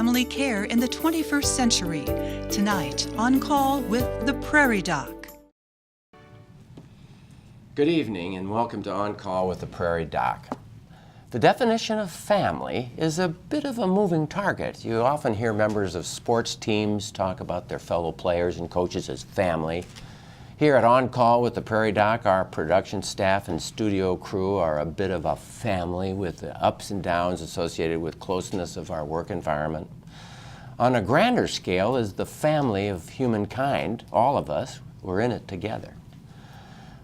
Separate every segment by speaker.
Speaker 1: family care in the 21st century. Tonight, On Call with the Prairie Doc.
Speaker 2: Good evening and welcome to On Call with the Prairie Doc. The definition of family is a bit of a moving target. You often hear members of sports teams talk about their fellow players and coaches as family. Here at On Call with the Prairie Doc, our production staff and studio crew are a bit of a family with the ups and downs associated with closeness of our work environment. On a grander scale is the family of humankind. All of us, we're in it together.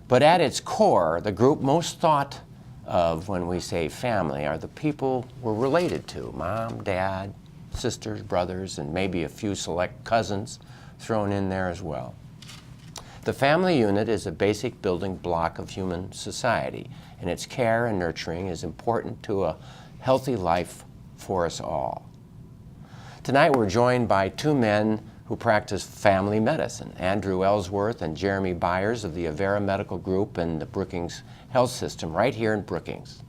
Speaker 2: But at its core, the group most thought of when we say family are the people we're related to: mom, dad, sisters, brothers, and maybe a few select cousins thrown in there as well. The family unit is a basic building block of human society, and its care and nurturing is important to a healthy life for us all. Tonight we're joined by two men who practice family medicine, Andrew Ellsworth and Jeremy Beireis of the Avera Medical Group and the Brookings Health System right here in Brookings.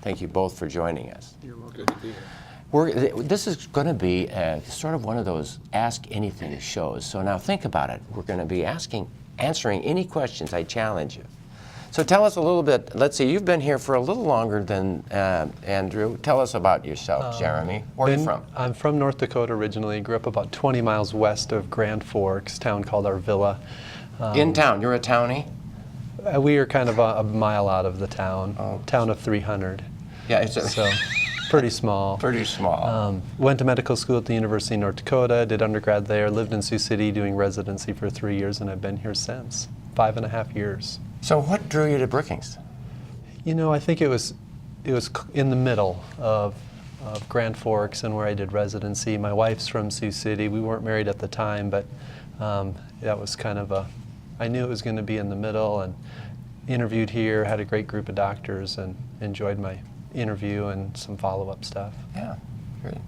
Speaker 2: Thank you both for joining us.
Speaker 3: You're welcome. Good to be here.
Speaker 2: This is going to be sort of one of those Ask Anything shows. So now think about it. We're going to be answering any questions. I challenge you. So tell us a little bit. Let's see, you've been here for a little longer than Andrew. Tell us about yourself, Jeremy. Where are you from?
Speaker 3: I'm from North Dakota originally. Grew up about 20 miles west of Grand Forks, a town called Arvilla.
Speaker 2: In town. You're a townie?
Speaker 3: We are kind of a mile out of the town. Town of 300.
Speaker 2: Yeah,
Speaker 3: so pretty small.
Speaker 2: Pretty small.
Speaker 3: Went to medical school at the University of North Dakota, did undergrad there, lived in Sioux City doing residency for 3 years, and I've been here since. 5.5 years.
Speaker 2: So what drew you to Brookings?
Speaker 3: You know, I think it was in the middle of Grand Forks and where I did residency. My wife's from Sioux City. We weren't married at the time, but that was kind of I knew it was going to be in the middle, and interviewed here, had a great group of doctors, and enjoyed my interview and some follow-up stuff.
Speaker 2: Yeah, great.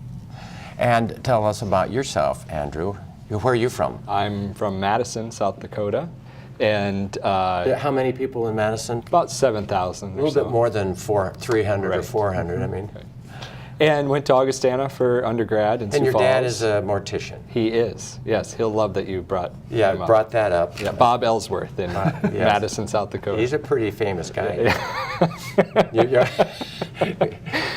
Speaker 2: And tell us about yourself, Andrew. Where are you from?
Speaker 4: I'm from Madison, South Dakota. And
Speaker 2: how many people in Madison?
Speaker 4: About 7,000.
Speaker 2: A little bit more than 300
Speaker 4: right.
Speaker 2: or 400, I mean.
Speaker 4: Okay. And went to Augustana for undergrad in Sioux
Speaker 2: And your
Speaker 4: Falls.
Speaker 2: dad is a mortician.
Speaker 4: He is, yes. He'll love that you brought him up.
Speaker 2: Brought that up.
Speaker 4: Yeah, Bob Ellsworth in Madison, South Dakota.
Speaker 2: He's a pretty famous guy.
Speaker 4: Yeah.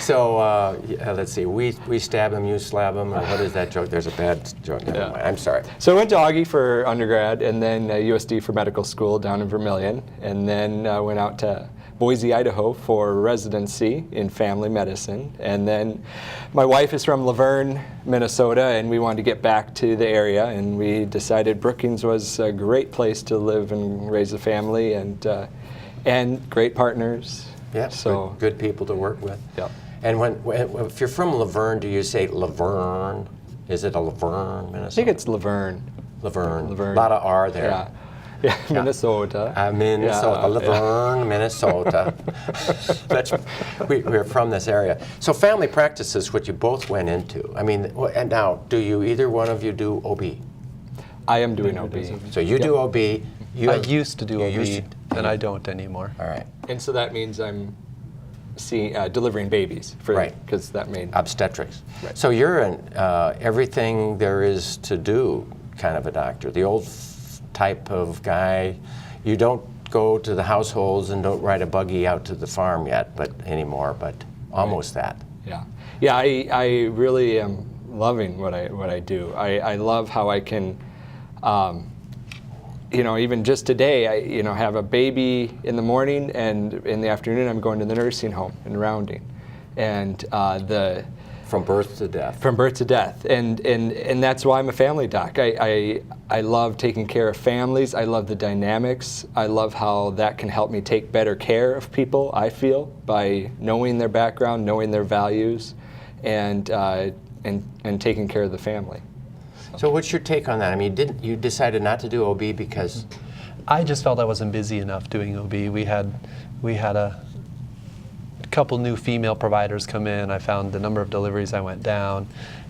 Speaker 2: So let's see, we stab him, you slab him, or what is that joke? There's a bad joke. Never mind. I'm sorry.
Speaker 4: So I went to Augie for undergrad, and then USD for medical school down in Vermilion, and then went out to Boise, Idaho for residency in family medicine. And then my wife is from Laverne, Minnesota, and we wanted to get back to the area, and we decided Brookings was a great place to live and raise a family, and great partners.
Speaker 2: Yeah,
Speaker 4: so
Speaker 2: good people to work with.
Speaker 4: Yeah.
Speaker 2: And if you're from Laverne, do you say Laverne? Is it a Laverne, Minnesota?
Speaker 4: I think it's Laverne.
Speaker 2: Laverne.
Speaker 4: Laverne.
Speaker 2: A lot of R there.
Speaker 4: Yeah. Yeah, Minnesota.
Speaker 2: Minnesota,
Speaker 4: Yeah,
Speaker 2: Laverne, Minnesota. We're from this area. So family practice is what you both went into. I mean, and now, do either one of you do OB?
Speaker 4: I am doing OB.
Speaker 2: So you do OB.
Speaker 3: I used to do OB, and I don't anymore.
Speaker 2: All right.
Speaker 4: And so that means I'm delivering babies, because that made
Speaker 2: obstetrics.
Speaker 4: Right.
Speaker 2: So you're an everything there is to do kind of a doctor. The old type of guy. You don't go to the households and don't ride a buggy out to the farm yet, anymore, but almost that.
Speaker 4: Yeah. Yeah, I really am loving what I do. I love how I can, even just today, I have a baby in the morning, and in the afternoon I'm going to the nursing home and rounding. And
Speaker 2: From birth to death.
Speaker 4: From birth to death, and that's why I'm a family doc. I love taking care of families. I love the dynamics. I love how that can help me take better care of people, I feel, by knowing their background, knowing their values, and taking care of the family.
Speaker 2: So what's your take on that? I mean, you decided not to do OB because?
Speaker 3: I just felt I wasn't busy enough doing OB. We had a couple new female providers come in. I found the number of deliveries I went down,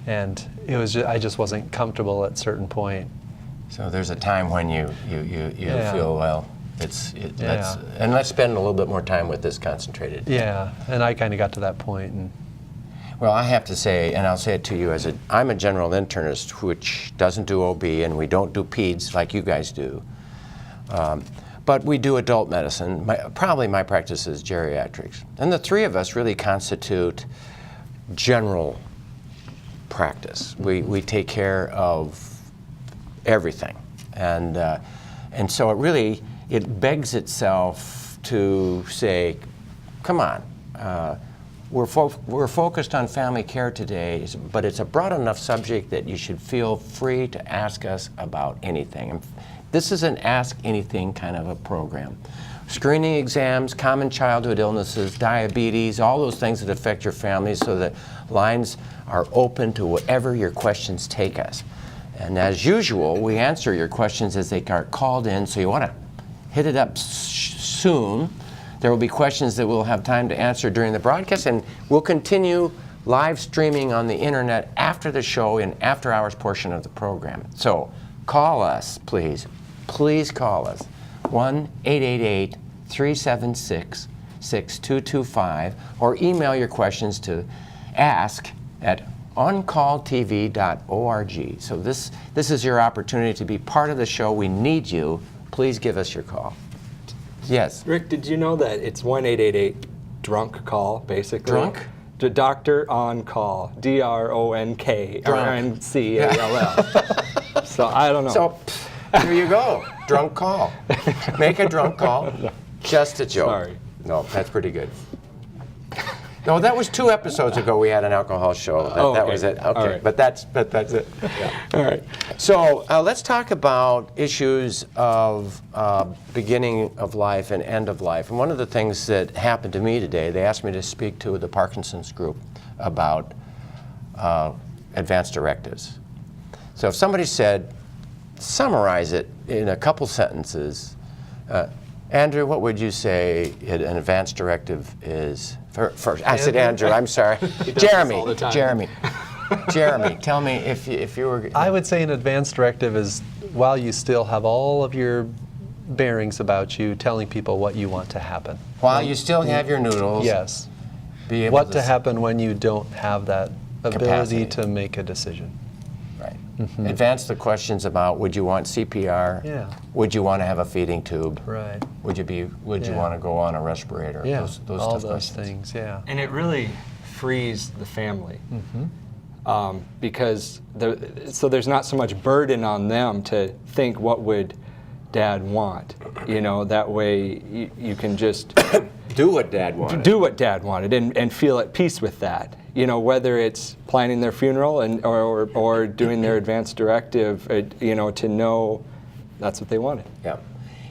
Speaker 3: and it was I just wasn't comfortable at a certain point.
Speaker 2: So there's a time when you feel, well, let's spend a little bit more time with this concentrated.
Speaker 3: Yeah, and I kind of got to that point. And
Speaker 2: Well, I have to say, and I'll say it to you, I'm a general internist, which doesn't do OB, and we don't do peds like you guys do. But we do adult medicine. Probably my practice is geriatrics. And the three of us really constitute general practice. We take care of everything. And so it begs itself to say, come on, we're focused on family care today, but it's a broad enough subject that you should feel free to ask us about anything. And this is an ask anything kind of a program. Screening exams, common childhood illnesses, diabetes, all those things that affect your family, so that lines are open to whatever your questions take us. And as usual, we answer your questions as they are called in, so you want to hit it up soon. There will be questions that we'll have time to answer during the broadcast, and we'll continue live streaming on the internet after the show in after-hours portion of the program. So call us, please. Please call us. 1-888-376-6225, or email your questions to ask@oncalltv.org. So this is your opportunity to be part of the show. We need you. Please give us your call. Yes.
Speaker 4: Rick, did you know that it's 1-888-DRUNK call, basically?
Speaker 2: Drunk?
Speaker 4: The Doctor on Call, D-R-O-N-K,
Speaker 2: Drunk.
Speaker 4: R-N-C-A-L-L. So I don't know.
Speaker 2: So here you go. Drunk call. Make a drunk call. Just a joke.
Speaker 4: Sorry.
Speaker 2: No, that's pretty good. No, that was 2 episodes ago. We had an alcohol show. That
Speaker 4: okay.
Speaker 2: was it. Okay,
Speaker 4: All right.
Speaker 2: but that's it. Yeah.
Speaker 4: All right.
Speaker 2: So let's talk about issues of beginning of life and end of life. And one of the things that happened to me today, they asked me to speak to the Parkinson's group about advance directives. So if somebody said, summarize it in a couple sentences, Andrew, what would you say an advance directive is? First, I said Andrew. I'm sorry, Jeremy. Jeremy, tell me if you were.
Speaker 3: I would say an advance directive is while you still have all of your bearings about you, telling people what you want to happen.
Speaker 2: While you still have your noodles.
Speaker 3: Yes.
Speaker 2: Be able
Speaker 3: What to happen when you don't have that ability
Speaker 2: Capacity.
Speaker 3: to make a decision.
Speaker 2: Right. Advance the questions about: would you want CPR?
Speaker 3: Yeah.
Speaker 2: Would you want to have a feeding tube?
Speaker 3: Right.
Speaker 2: Would you
Speaker 3: Yeah.
Speaker 2: want to go on a respirator?
Speaker 3: Yeah.
Speaker 2: Those
Speaker 3: all
Speaker 2: tough
Speaker 3: those
Speaker 2: questions.
Speaker 3: things. Yeah.
Speaker 4: And it really frees the family. Because so there's not so much burden on them to think, what would Dad want? You know, that way you can just
Speaker 2: Do what Dad wanted.
Speaker 4: do what Dad wanted and feel at peace with that. You know, whether it's planning their funeral or doing their advance directive, you know, to know that's what they wanted.
Speaker 2: Yeah.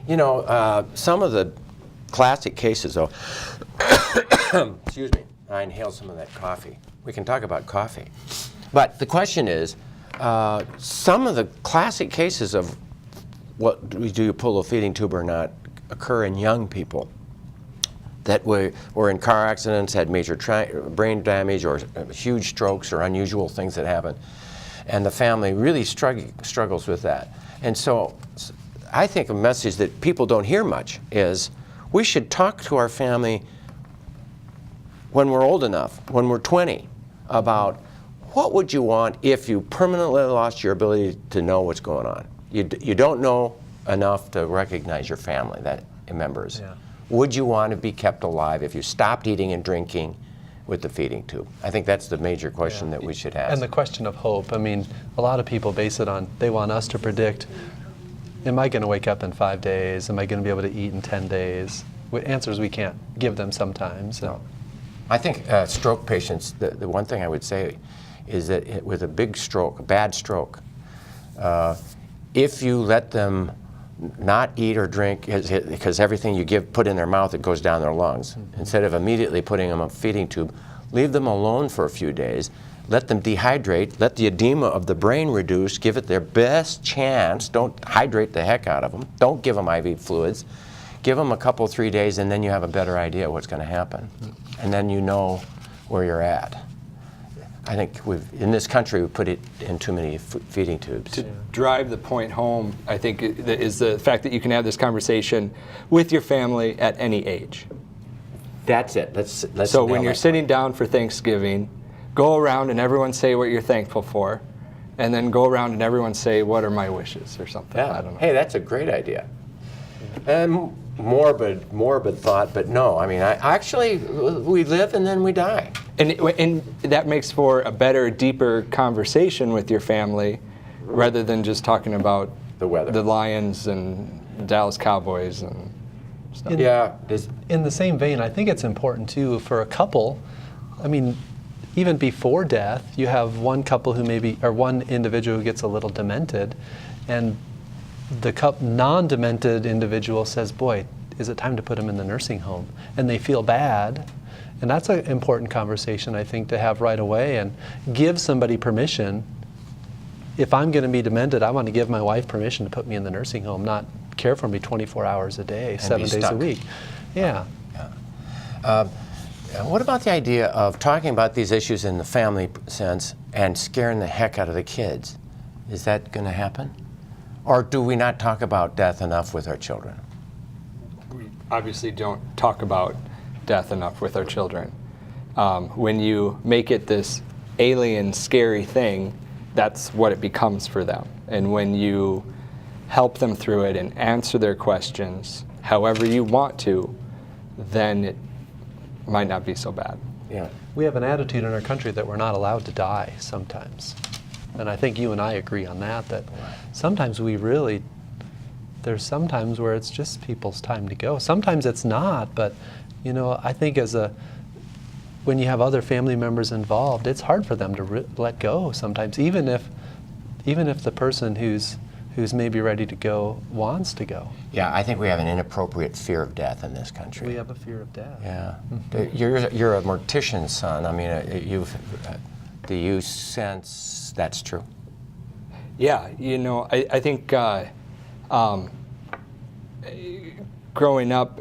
Speaker 2: You know, some of the classic cases, though, excuse me, I inhaled some of that coffee. We can talk about coffee. But the question is, some of the classic cases of do you pull a feeding tube or not occur in young people that were in car accidents, had major brain damage, or huge strokes, or unusual things that happen. And the family really struggles with that. And so I think a message that people don't hear much is we should talk to our family when we're old enough, when we're 20, about what would you want if you permanently lost your ability to know what's going on. You don't know enough to recognize your family, that members.
Speaker 3: Yeah.
Speaker 2: Would you want to be kept alive if you stopped eating and drinking with the feeding tube? I think that's the major question that we should ask.
Speaker 3: And the question of hope. I mean, a lot of people base it on, they want us to predict, am I going to wake up in 5 days? Am I going to be able to eat in 10 days? Answers we can't give them sometimes.
Speaker 2: No. I think stroke patients, the one thing I would say is that with a big stroke, a bad stroke, if you let them not eat or drink, because everything you put in their mouth, it goes down their lungs. Instead of immediately putting them on a feeding tube, leave them alone for a few days, let them dehydrate, let the edema of the brain reduce, give it their best chance. Don't hydrate the heck out of them. Don't give them IV fluids. Give them a couple, 3 days, and then you have a better idea what's going to happen. And then you know where you're at. I think in this country, we put it in too many feeding tubes.
Speaker 4: To drive the point home, I think, is the fact that you can have this conversation with your family at any age.
Speaker 2: That's it. Let's
Speaker 4: So when
Speaker 2: nail
Speaker 4: you're
Speaker 2: that
Speaker 4: sitting down for Thanksgiving, go around and everyone say what you're thankful for, and then go around and everyone say, what are my wishes, or something.
Speaker 2: Yeah.
Speaker 4: I don't know.
Speaker 2: Hey, that's a great idea. And morbid thought, but no. I mean, we live and then we die.
Speaker 4: And that makes for a better, deeper conversation with your family, rather than just talking about
Speaker 2: The weather.
Speaker 4: the Lions and Dallas Cowboys and stuff.
Speaker 2: Yeah.
Speaker 3: In the same vein, I think it's important too for a couple. I mean, even before death, you have one couple who one individual who gets a little demented, and the non-demented individual says, boy, is it time to put him in the nursing home? And they feel bad. And that's an important conversation, I think, to have right away, and give somebody permission. If I'm going to be demented, I want to give my wife permission to put me in the nursing home, not care for me 24 hours a day, 7 days a week. Yeah.
Speaker 2: What about the idea of talking about these issues in the family sense and scaring the heck out of the kids? Is that going to happen? Or do we not talk about death enough with our children?
Speaker 4: We obviously don't talk about death enough with our children. When you make it this alien, scary thing, that's what it becomes for them. And when you help them through it and answer their questions however you want to, then it might not be so bad.
Speaker 2: Yeah.
Speaker 3: We have an attitude in our country that we're not allowed to die sometimes. And I think you and I agree on that sometimes there's sometimes where it's just people's time to go. Sometimes it's not, but I think when you have other family members involved, it's hard for them to let go sometimes, even if the person who's maybe ready to go wants to go.
Speaker 2: Yeah, I think we have an inappropriate fear of death in this country.
Speaker 3: We have a fear of death.
Speaker 2: Yeah. You're a mortician's son. I mean, do you sense that's true?
Speaker 4: Yeah, I think growing up,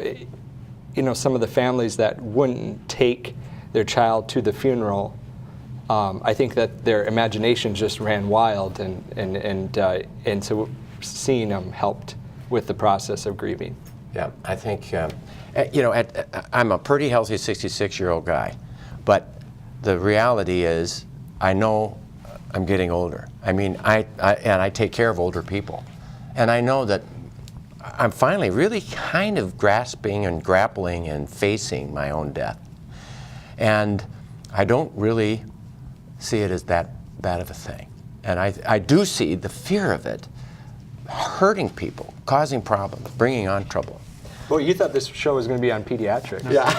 Speaker 4: some of the families that wouldn't take their child to the funeral, I think that their imagination just ran wild, and so seeing them helped with the process of grieving.
Speaker 2: Yeah, I think, I'm a pretty healthy 66-year-old guy, but the reality is I know I'm getting older. I mean, I take care of older people. And I know that I'm finally really kind of grasping and grappling and facing my own death. And I don't really see it as that bad of a thing. And I do see the fear of it hurting people, causing problems, bringing on trouble.
Speaker 4: Well, you thought this show was going to be on pediatrics.
Speaker 2: Yeah.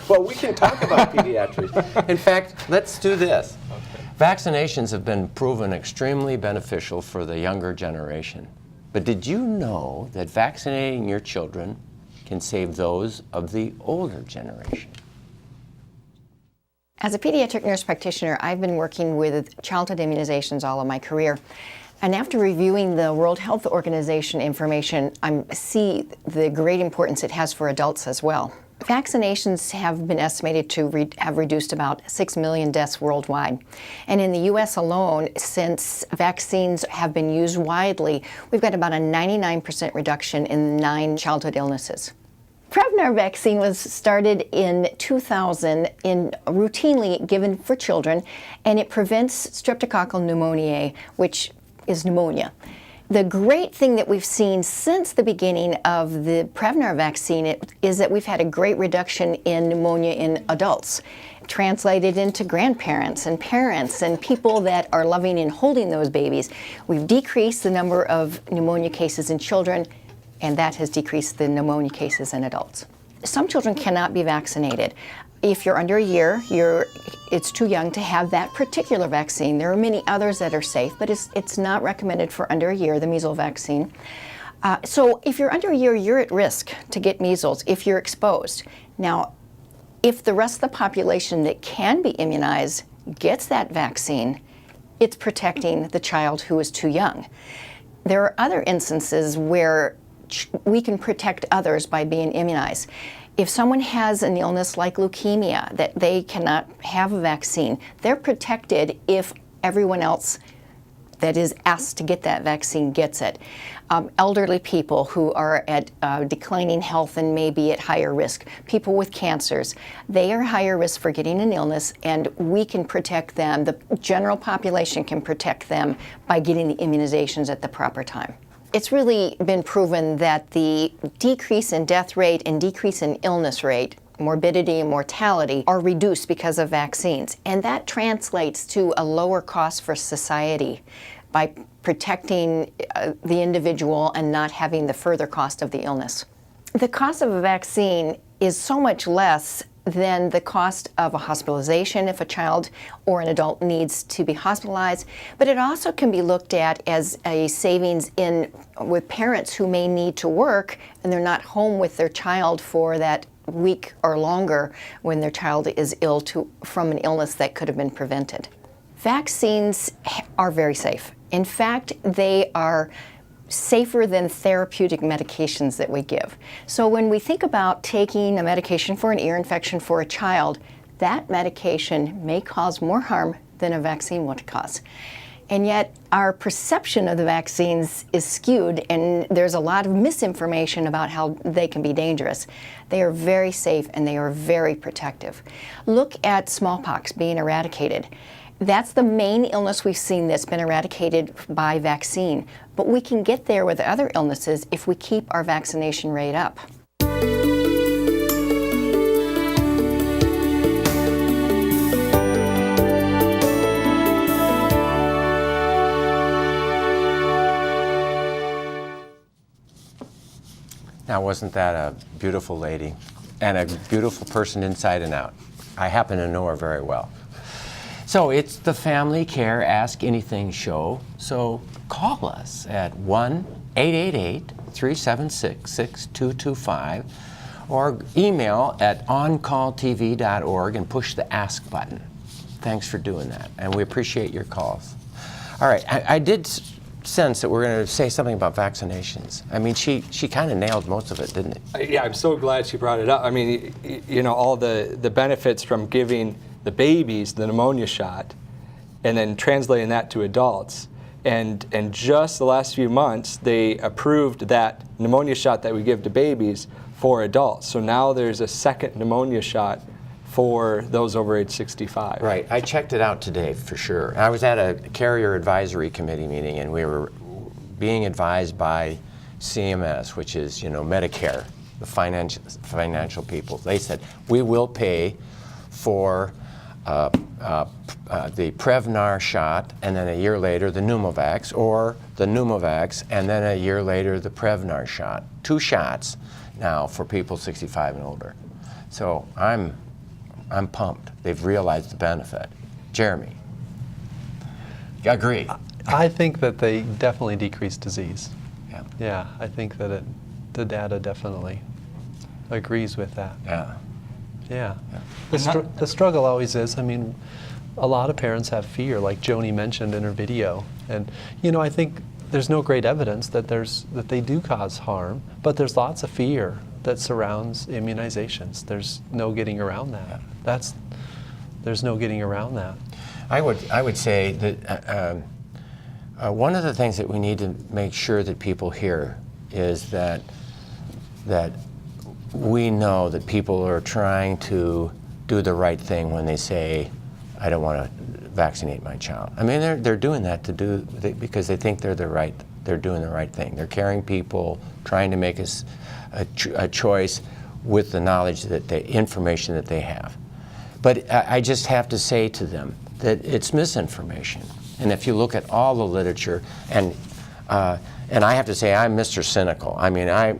Speaker 2: Well, we can talk about pediatrics. In fact, let's do this. Okay. Vaccinations have been proven extremely beneficial for the younger generation. But did you know that vaccinating your children can save those of the older generation?
Speaker 5: As a pediatric nurse practitioner, I've been working with childhood immunizations all of my career. And after reviewing the World Health Organization information, I see the great importance it has for adults as well. Vaccinations have been estimated to have reduced about 6 million deaths worldwide. And in the U.S. alone, since vaccines have been used widely, we've got about a 99% reduction in 9 childhood illnesses. Prevnar vaccine was started in 2000 and routinely given for children, and it prevents streptococcal pneumoniae, which is pneumonia. The great thing that we've seen since the beginning of the Prevnar vaccine is that we've had a great reduction in pneumonia in adults, translated into grandparents and parents and people that are loving and holding those babies. We've decreased the number of pneumonia cases in children, and that has decreased the pneumonia cases in adults. Some children cannot be vaccinated. If you're under a year, it's too young to have that particular vaccine. There are many others that are safe, but it's not recommended for under a year, the measles vaccine. So if you're under a year, you're at risk to get measles if you're exposed. Now, if the rest of the population that can be immunized gets that vaccine, it's protecting the child who is too young. There are other instances where we can protect others by being immunized. If someone has an illness like leukemia that they cannot have a vaccine, they're protected if everyone else that is asked to get that vaccine gets it. Elderly people who are at declining health and may be at higher risk, people with cancers, they are higher risk for getting an illness, and we can protect them. The general population can protect them by getting the immunizations at the proper time. It's really been proven that the decrease in death rate and decrease in illness rate, morbidity and mortality, are reduced because of vaccines. And that translates to a lower cost for society by protecting the individual and not having the further cost of the illness. The cost of a vaccine is so much less than the cost of a hospitalization if a child or an adult needs to be hospitalized, but it also can be looked at as a savings with parents who may need to work and they're not home with their child for that week or longer when their child is ill from an illness that could have been prevented. Vaccines are very safe. In fact, they are safer than therapeutic medications that we give. So when we think about taking a medication for an ear infection for a child, that medication may cause more harm than a vaccine would cause. And yet our perception of the vaccines is skewed, and there's a lot of misinformation about how they can be dangerous. They are very safe and they are very protective. Look at smallpox being eradicated. That's the main illness we've seen that's been eradicated by vaccine. But we can get there with other illnesses if we keep our vaccination rate up.
Speaker 2: Now, wasn't that a beautiful lady and a beautiful person inside and out? I happen to know her very well. So it's the Family Care Ask Anything show. So call us at 1-888-376-6225 or email at oncalltv.org and push the ask button. Thanks for doing that, and we appreciate your calls. All right, I did sense that we're going to say something about vaccinations. I mean, she kind of nailed most of it, didn't it?
Speaker 4: Yeah, I'm so glad she brought it up. I mean, you know, all the benefits from giving the babies the pneumonia shot and then translating that to adults. And just the last few months, they approved that pneumonia shot that we give to babies for adults. So now there's a second pneumonia shot for those over age 65.
Speaker 2: Right. I checked it out today for sure. I was at a carrier advisory committee meeting, and we were being advised by CMS, which is, you know, Medicare, the financial people. They said, we will pay for the Prevnar shot, and then a year later the Pneumovax, or the Pneumovax, and then a year later the Prevnar shot. 2 shots now for people 65 and older. So I'm pumped. They've realized the benefit. Jeremy, you agree?
Speaker 3: I think that they definitely decrease disease.
Speaker 2: Yeah.
Speaker 3: Yeah, I think that the data definitely agrees with that.
Speaker 2: Yeah.
Speaker 3: Yeah. The struggle always is, I mean, a lot of parents have fear, like Joni mentioned in her video. And, you know, I think there's no great evidence that they do cause harm, but there's lots of fear that surrounds immunizations. There's no getting around that. There's no getting around that.
Speaker 2: I would say that one of the things that we need to make sure that people hear is that we know that people are trying to do the right thing when they say, I don't want to vaccinate my child. I mean, they're doing that because they think they're doing the right thing. They're caring people, trying to make us a choice with the knowledge the information that they have. But I just have to say to them that it's misinformation. And if you look at all the literature, and I have to say I'm Mr. Cynical. I mean, I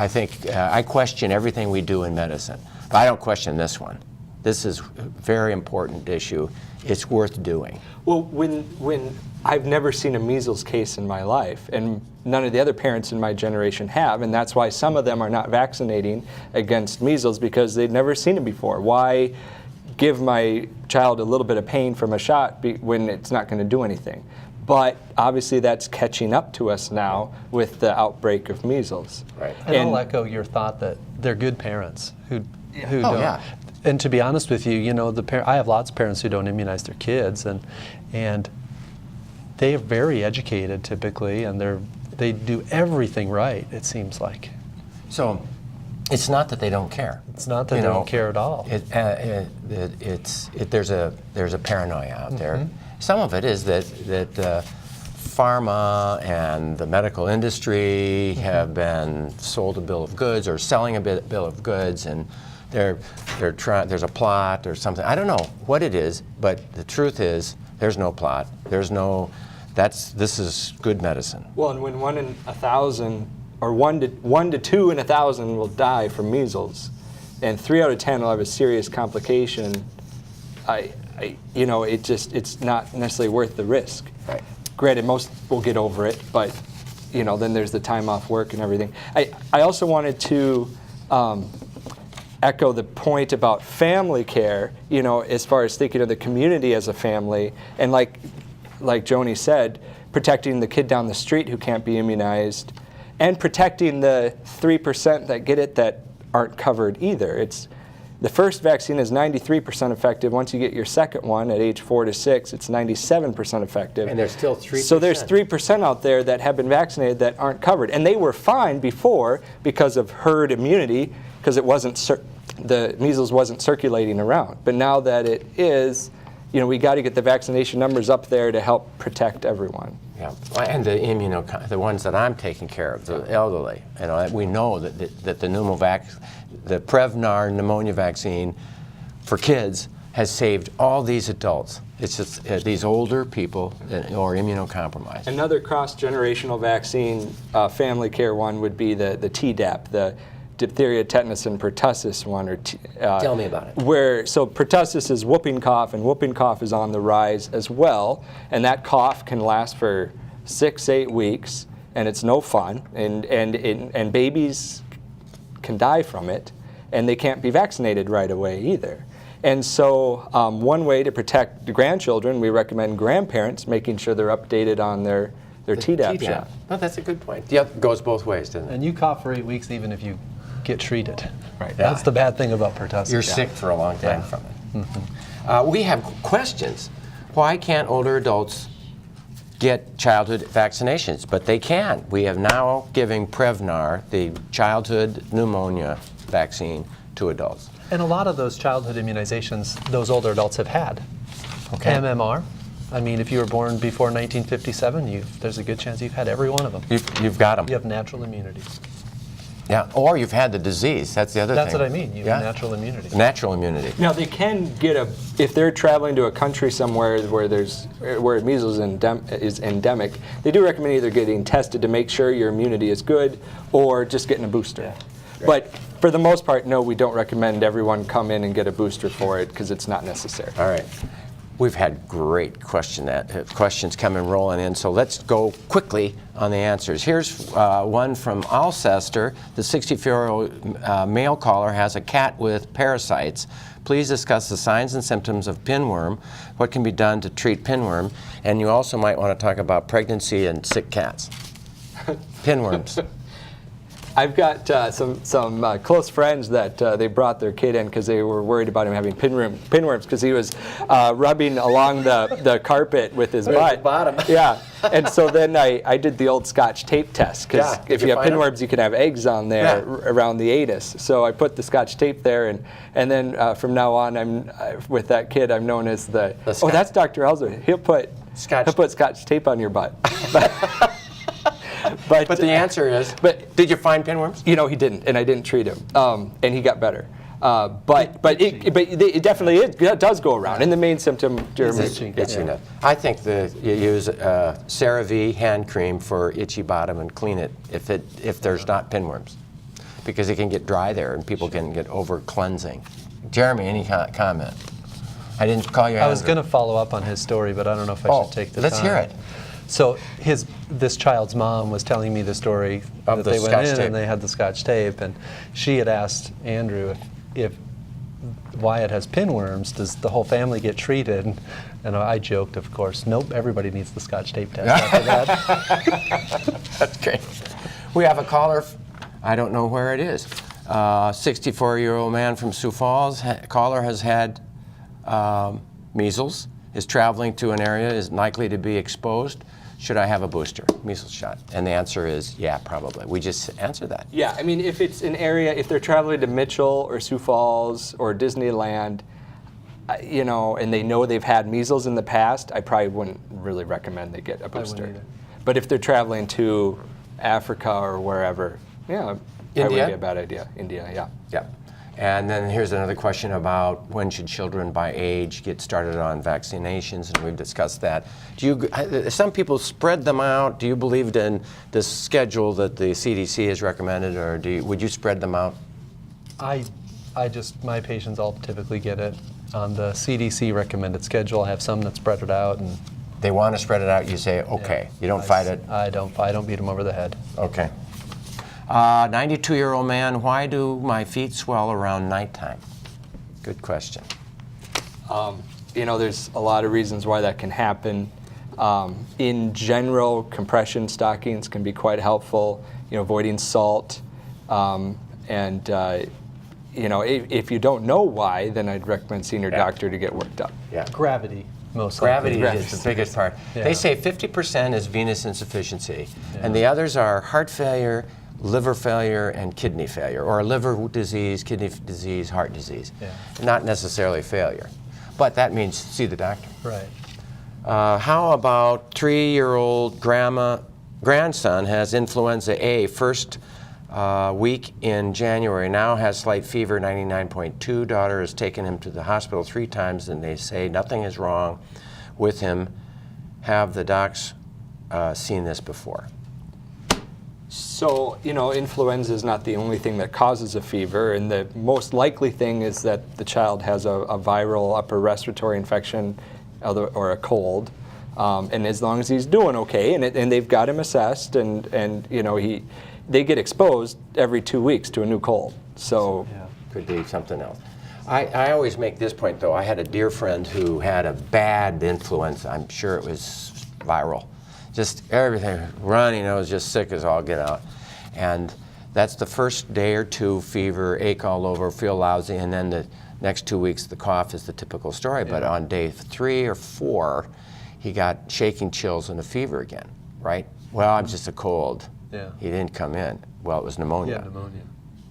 Speaker 2: think I question everything we do in medicine, but I don't question this one. This is a very important issue. It's worth doing.
Speaker 4: Well, when I've never seen a measles case in my life, and none of the other parents in my generation have, and that's why some of them are not vaccinating against measles, because they'd never seen it before. Why give my child a little bit of pain from a shot when it's not going to do anything? But obviously that's catching up to us now with the outbreak of measles.
Speaker 2: Right.
Speaker 3: And I'll echo your thought that they're good parents who don't.
Speaker 2: Yeah.
Speaker 3: And to be honest with you, you know, I have lots of parents who don't immunize their kids, and they are very educated typically, and they do everything right, it seems like.
Speaker 2: So it's not that they don't care.
Speaker 3: It's not that they don't care at all.
Speaker 2: There's a paranoia out there. Some of it is that pharma and the medical industry have been sold a bill of goods or selling a bill of goods, and they're trying. There's a plot or something. I don't know what it is, but the truth is there's no plot. There's no. This is good medicine.
Speaker 4: Well, and when 1 in 1,000, or 1 to 2 in 1,000 will die from measles, and 3 out of 10 will have a serious complication, it's not necessarily worth the risk.
Speaker 2: Right.
Speaker 4: Granted, most will get over it, but then there's the time off work and everything. I also wanted to echo the point about family care, as far as thinking of the community as a family, and like Joni said, protecting the kid down the street who can't be immunized, and protecting the 3% that get it that aren't covered either. The first vaccine is 93% effective. Once you get your second one at age 4 to 6, it's 97% effective.
Speaker 2: And there's still 3%.
Speaker 4: So there's 3% out there that have been vaccinated that aren't covered. And they were fine before because of herd immunity, because the measles wasn't circulating around. But now that it is, we got to get the vaccination numbers up there to help protect everyone.
Speaker 2: Yeah, and the ones that I'm taking care of, the elderly. We know that the Prevnar pneumonia vaccine for kids has saved all these adults. It's just these older people or immunocompromised.
Speaker 4: Another cross-generational vaccine, family care one, would be the Tdap, the diphtheria, tetanus, and pertussis one.
Speaker 2: Tell me about it.
Speaker 4: So pertussis is whooping cough, and whooping cough is on the rise as well, and that cough can last for 6-8 weeks, and it's no fun, and babies can die from it, and they can't be vaccinated right away either. And so one way to protect the grandchildren, we recommend grandparents making sure they're updated on their Tdap shot.
Speaker 2: Oh, that's a good point. Yeah, it goes both ways, doesn't it?
Speaker 3: And you cough for 8 weeks even if you get treated.
Speaker 2: Right.
Speaker 3: That's the bad thing about pertussis.
Speaker 2: You're sick for a long time from it. We have questions. Why can't older adults get childhood vaccinations? But they can. We have now giving Prevnar, the childhood pneumonia vaccine, to adults.
Speaker 3: And a lot of those childhood immunizations, those older adults have had.
Speaker 2: Okay.
Speaker 3: MMR. I mean, if you were born before 1957, there's a good chance you've had every one of them.
Speaker 2: You've got them.
Speaker 3: You have natural immunity.
Speaker 2: Yeah, or you've had the disease. That's the other thing.
Speaker 3: That's what I mean. You have natural immunity.
Speaker 2: Natural immunity.
Speaker 4: Now they can get if they're traveling to a country somewhere where measles is endemic, they do recommend either getting tested to make sure your immunity is good or just getting a booster.
Speaker 2: Yeah. Right.
Speaker 4: But for the most part, no, we don't recommend everyone come in and get a booster for it because it's not necessary.
Speaker 2: All right. We've had great questions coming rolling in, so let's go quickly on the answers. Here's one from Alcester. The 64-year-old male caller has a cat with parasites. Please discuss the signs and symptoms of pinworm, what can be done to treat pinworm, and you also might want to talk about pregnancy and sick cats. Pinworms.
Speaker 4: I've got some close friends that they brought their kid in because they were worried about him having pinworms because he was rubbing along the carpet with his butt.
Speaker 2: At the bottom.
Speaker 4: Yeah, and so then I did the old Scotch tape test because if you have pinworms, you can have eggs on there around the anus. So I put the Scotch tape there, and then from now on, with that kid, I'm known as that's Dr. Ellsworth. He'll put Scotch tape on your butt. But
Speaker 2: the answer is, did you find pinworms?
Speaker 4: He didn't, and I didn't treat him, and he got better. But it definitely it does go around. And the main symptom, Jeremy,
Speaker 2: itchiness. I think you use CeraVe hand cream for itchy bottom and clean it if there's not pinworms, because it can get dry there and people can get over cleansing. Jeremy, any comment? I didn't call you.
Speaker 3: I was going to follow up on his story, but I don't know if I should take the time.
Speaker 2: Let's hear it.
Speaker 3: So this child's mom was telling me the story that they went in and they had the Scotch tape, and she had asked Andrew if Wyatt has pinworms, does the whole family get treated? And I joked, of course, nope, everybody needs the Scotch tape test after that.
Speaker 2: That's great. We have a caller, I don't know where it is. 64-year-old man from Sioux Falls. Caller has had measles. is traveling to an area, is likely to be exposed. Should I have a booster, measles shot? And the answer is, yeah, probably. We just answered that.
Speaker 4: Yeah, I mean, if it's an area, if they're traveling to Mitchell or Sioux Falls or Disneyland, you know, and they know they've had measles in the past, I probably wouldn't really recommend they get a booster.
Speaker 3: either.
Speaker 4: But if they're traveling to Africa or wherever, yeah,
Speaker 2: India?
Speaker 4: That would be a bad idea. India, yeah.
Speaker 2: Yeah. And then here's another question about when should children by age get started on vaccinations, and we've discussed that. Do you, some people spread them out. Do you believe in the schedule that the CDC has recommended, or would you spread them out?
Speaker 3: My patients all typically get it on the CDC recommended schedule. I have some that spread it out, and
Speaker 2: They want to spread it out, you say, okay. You don't fight it?
Speaker 3: I don't beat them over the head.
Speaker 2: Okay. 92-year-old man, why do my feet swell around nighttime? Good question.
Speaker 4: You know, there's a lot of reasons why that can happen. In general, compression stockings can be quite helpful, you know, avoiding salt. You know, if you don't know why, then I'd recommend seeing your doctor to get worked up.
Speaker 2: Yeah.
Speaker 3: Gravity, most
Speaker 2: Gravity
Speaker 3: likely.
Speaker 2: is the biggest part.
Speaker 3: Yeah.
Speaker 2: They say 50% is venous insufficiency, and the others are heart failure, liver failure, and kidney failure, or liver disease, kidney disease, heart disease.
Speaker 3: Yeah.
Speaker 2: Not necessarily failure. But that means see the doctor.
Speaker 3: Right.
Speaker 2: How about 3-year-old grandson has influenza A first week in January, now has slight fever, 99.2. Daughter has taken him to the hospital 3 times, and they say nothing is wrong with him. Have the docs seen this before?
Speaker 4: So, you know, influenza is not the only thing that causes a fever, and the most likely thing is that the child has a viral upper respiratory infection or a cold. And as long as he's doing okay, and they've got him assessed, and you know, they get exposed every 2 weeks to a new cold. So
Speaker 3: Yeah.
Speaker 2: Could be something else. I always make this point, though. I had a dear friend who had a bad influenza. I'm sure it was viral. Just everything, runny nose, just sick as all get out. And that's the first day or two, fever, ache all over, feel lousy, and then the next 2 weeks, the cough is the typical story. But on day 3 or 4, he got shaking chills and a fever again, right? Well, I'm just a cold.
Speaker 3: Yeah.
Speaker 2: He didn't come in. Well, it was pneumonia.
Speaker 3: Yeah, pneumonia.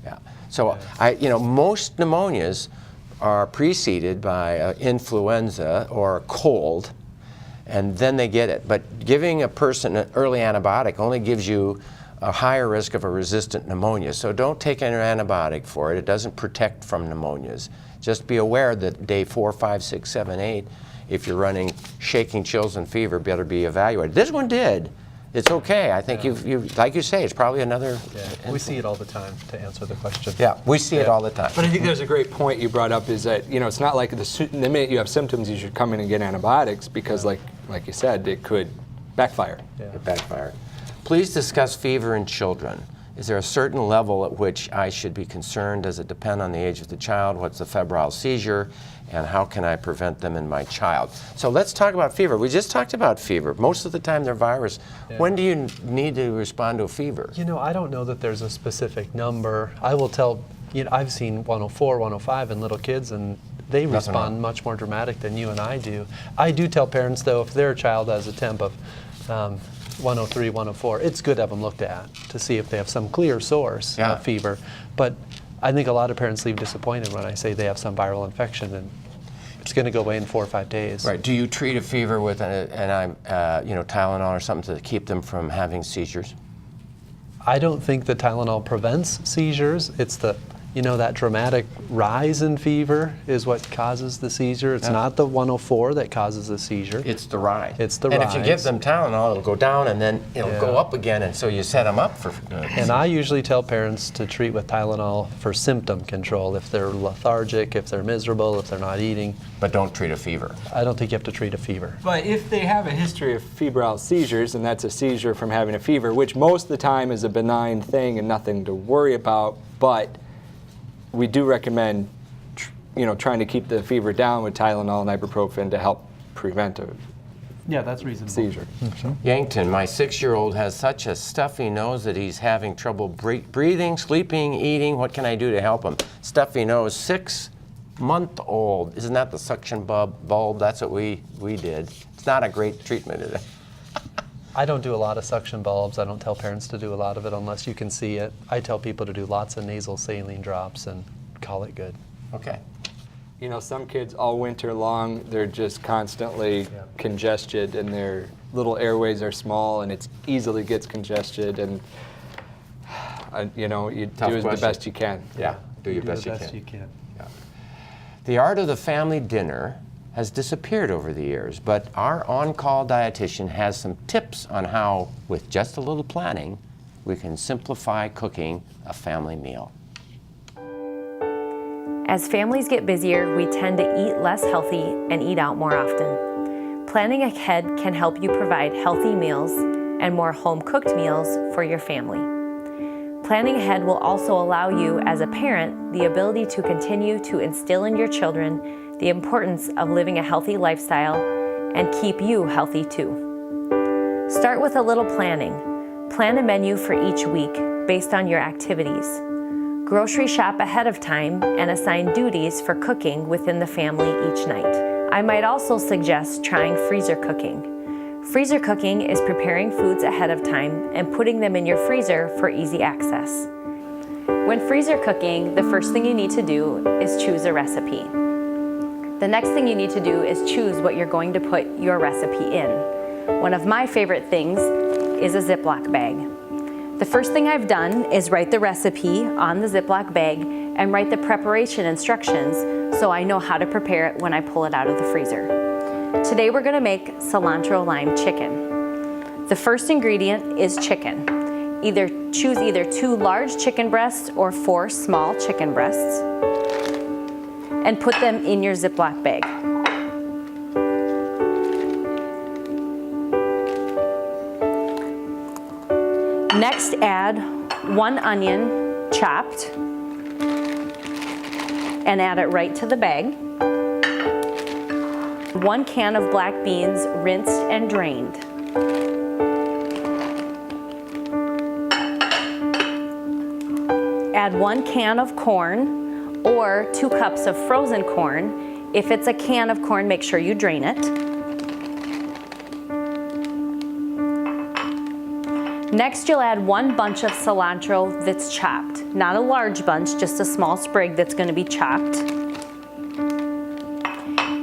Speaker 2: Yeah. So, most pneumonias are preceded by influenza or a cold, and then they get it. But giving a person an early antibiotic only gives you a higher risk of a resistant pneumonia. So don't take an antibiotic for it. It doesn't protect from pneumonias. Just be aware that day 4, 5, 6, 7, 8, if you're running shaking chills and fever, better be evaluated. This one did. It's okay. I think you've like you say, it's probably another.
Speaker 3: Yeah. We see it all the time, to answer the question.
Speaker 2: Yeah, we see it all the time.
Speaker 4: But I think there's a great point you brought up, is that, you know, it's not like the minute you have symptoms you should come in and get antibiotics, because like you said, it could backfire.
Speaker 3: Yeah.
Speaker 2: It backfired. Please discuss fever in children. Is there a certain level at which I should be concerned? Does it depend on the age of the child? What's the febrile seizure? And how can I prevent them in my child? So let's talk about fever. We just talked about fever. Most of the time they're virus.
Speaker 3: Yeah.
Speaker 2: When do you need to respond to a fever?
Speaker 3: You know, I don't know that there's a specific number. I will tell, you know, I've seen 104, 105 in little kids, and they respond much more dramatic than you and I do. I do tell parents, though, if their child has a temp of 103, 104, it's good to have them looked at to see if they have some clear source of fever. But I think a lot of parents leave disappointed when I say they have some viral infection, and it's going to go away in 4 or 5 days.
Speaker 2: Right. Do you treat a fever with Tylenol or something to keep them from having seizures?
Speaker 3: I don't think that Tylenol prevents seizures. It's the, you know, that dramatic rise in fever is what causes the seizure. It's not the 104 that causes the seizure.
Speaker 2: It's the rise.
Speaker 3: It's the
Speaker 2: and
Speaker 3: rise.
Speaker 2: if you give them Tylenol, it'll go down and then it'll go up again, and so you set them up for.
Speaker 3: And I usually tell parents to treat with Tylenol for symptom control. If they're lethargic, if they're miserable, if they're not eating.
Speaker 2: But don't treat a fever.
Speaker 3: I don't think you have to treat a fever.
Speaker 4: But if they have a history of febrile seizures, and that's a seizure from having a fever, which most of the time is a benign thing and nothing to worry about, but we do recommend, trying to keep the fever down with Tylenol and ibuprofen to help prevent a
Speaker 3: that's reasonable.
Speaker 4: seizure.
Speaker 2: Yankton, my 6-year-old has such a stuffy nose that he's having trouble breathing, sleeping, eating. What can I do to help him? Stuffy nose, 6, month-old. Isn't that the suction bulb? That's what we did. It's not a great treatment, is it?
Speaker 3: I don't do a lot of suction bulbs. I don't tell parents to do a lot of it unless you can see it. I tell people to do lots of nasal saline drops and call it good.
Speaker 2: Okay.
Speaker 4: You know, some kids all winter long, they're just constantly congested, and their little airways are small, and it easily gets congested, and you know, you
Speaker 2: Tough
Speaker 4: do the
Speaker 2: question.
Speaker 4: best you can.
Speaker 2: Yeah, do your
Speaker 3: Do
Speaker 2: best
Speaker 3: the
Speaker 2: you
Speaker 3: best
Speaker 2: can.
Speaker 3: you can.
Speaker 2: Yeah. The art of the family dinner has disappeared over the years, but our on-call dietitian has some tips on how, with just a little planning, we can simplify cooking a family meal.
Speaker 6: As families get busier, we tend to eat less healthy and eat out more often. Planning ahead can help you provide healthy meals and more home-cooked meals for your family. Planning ahead will also allow you, as a parent, the ability to continue to instill in your children the importance of living a healthy lifestyle and keep you healthy too. Start with a little planning. Plan a menu for each week based on your activities. Grocery shop ahead of time and assign duties for cooking within the family each night. I might also suggest trying freezer cooking. Freezer cooking is preparing foods ahead of time and putting them in your freezer for easy access. When freezer cooking, the first thing you need to do is choose a recipe. The next thing you need to do is choose what you're going to put your recipe in. One of my favorite things is a Ziploc bag. The first thing I've done is write the recipe on the Ziploc bag and write the preparation instructions so I know how to prepare it when I pull it out of the freezer. Today we're going to make cilantro lime chicken. The first ingredient is chicken. Choose either 2 large chicken breasts or 4 small chicken breasts and put them in your Ziploc bag. Next, add 1 onion chopped and add it right to the bag. 1 can of black beans rinsed and drained. Add 1 can of corn or 2 cups of frozen corn. If it's a can of corn, make sure you drain it. Next, you'll add 1 bunch of cilantro that's chopped. Not a large bunch, just a small sprig that's going to be chopped.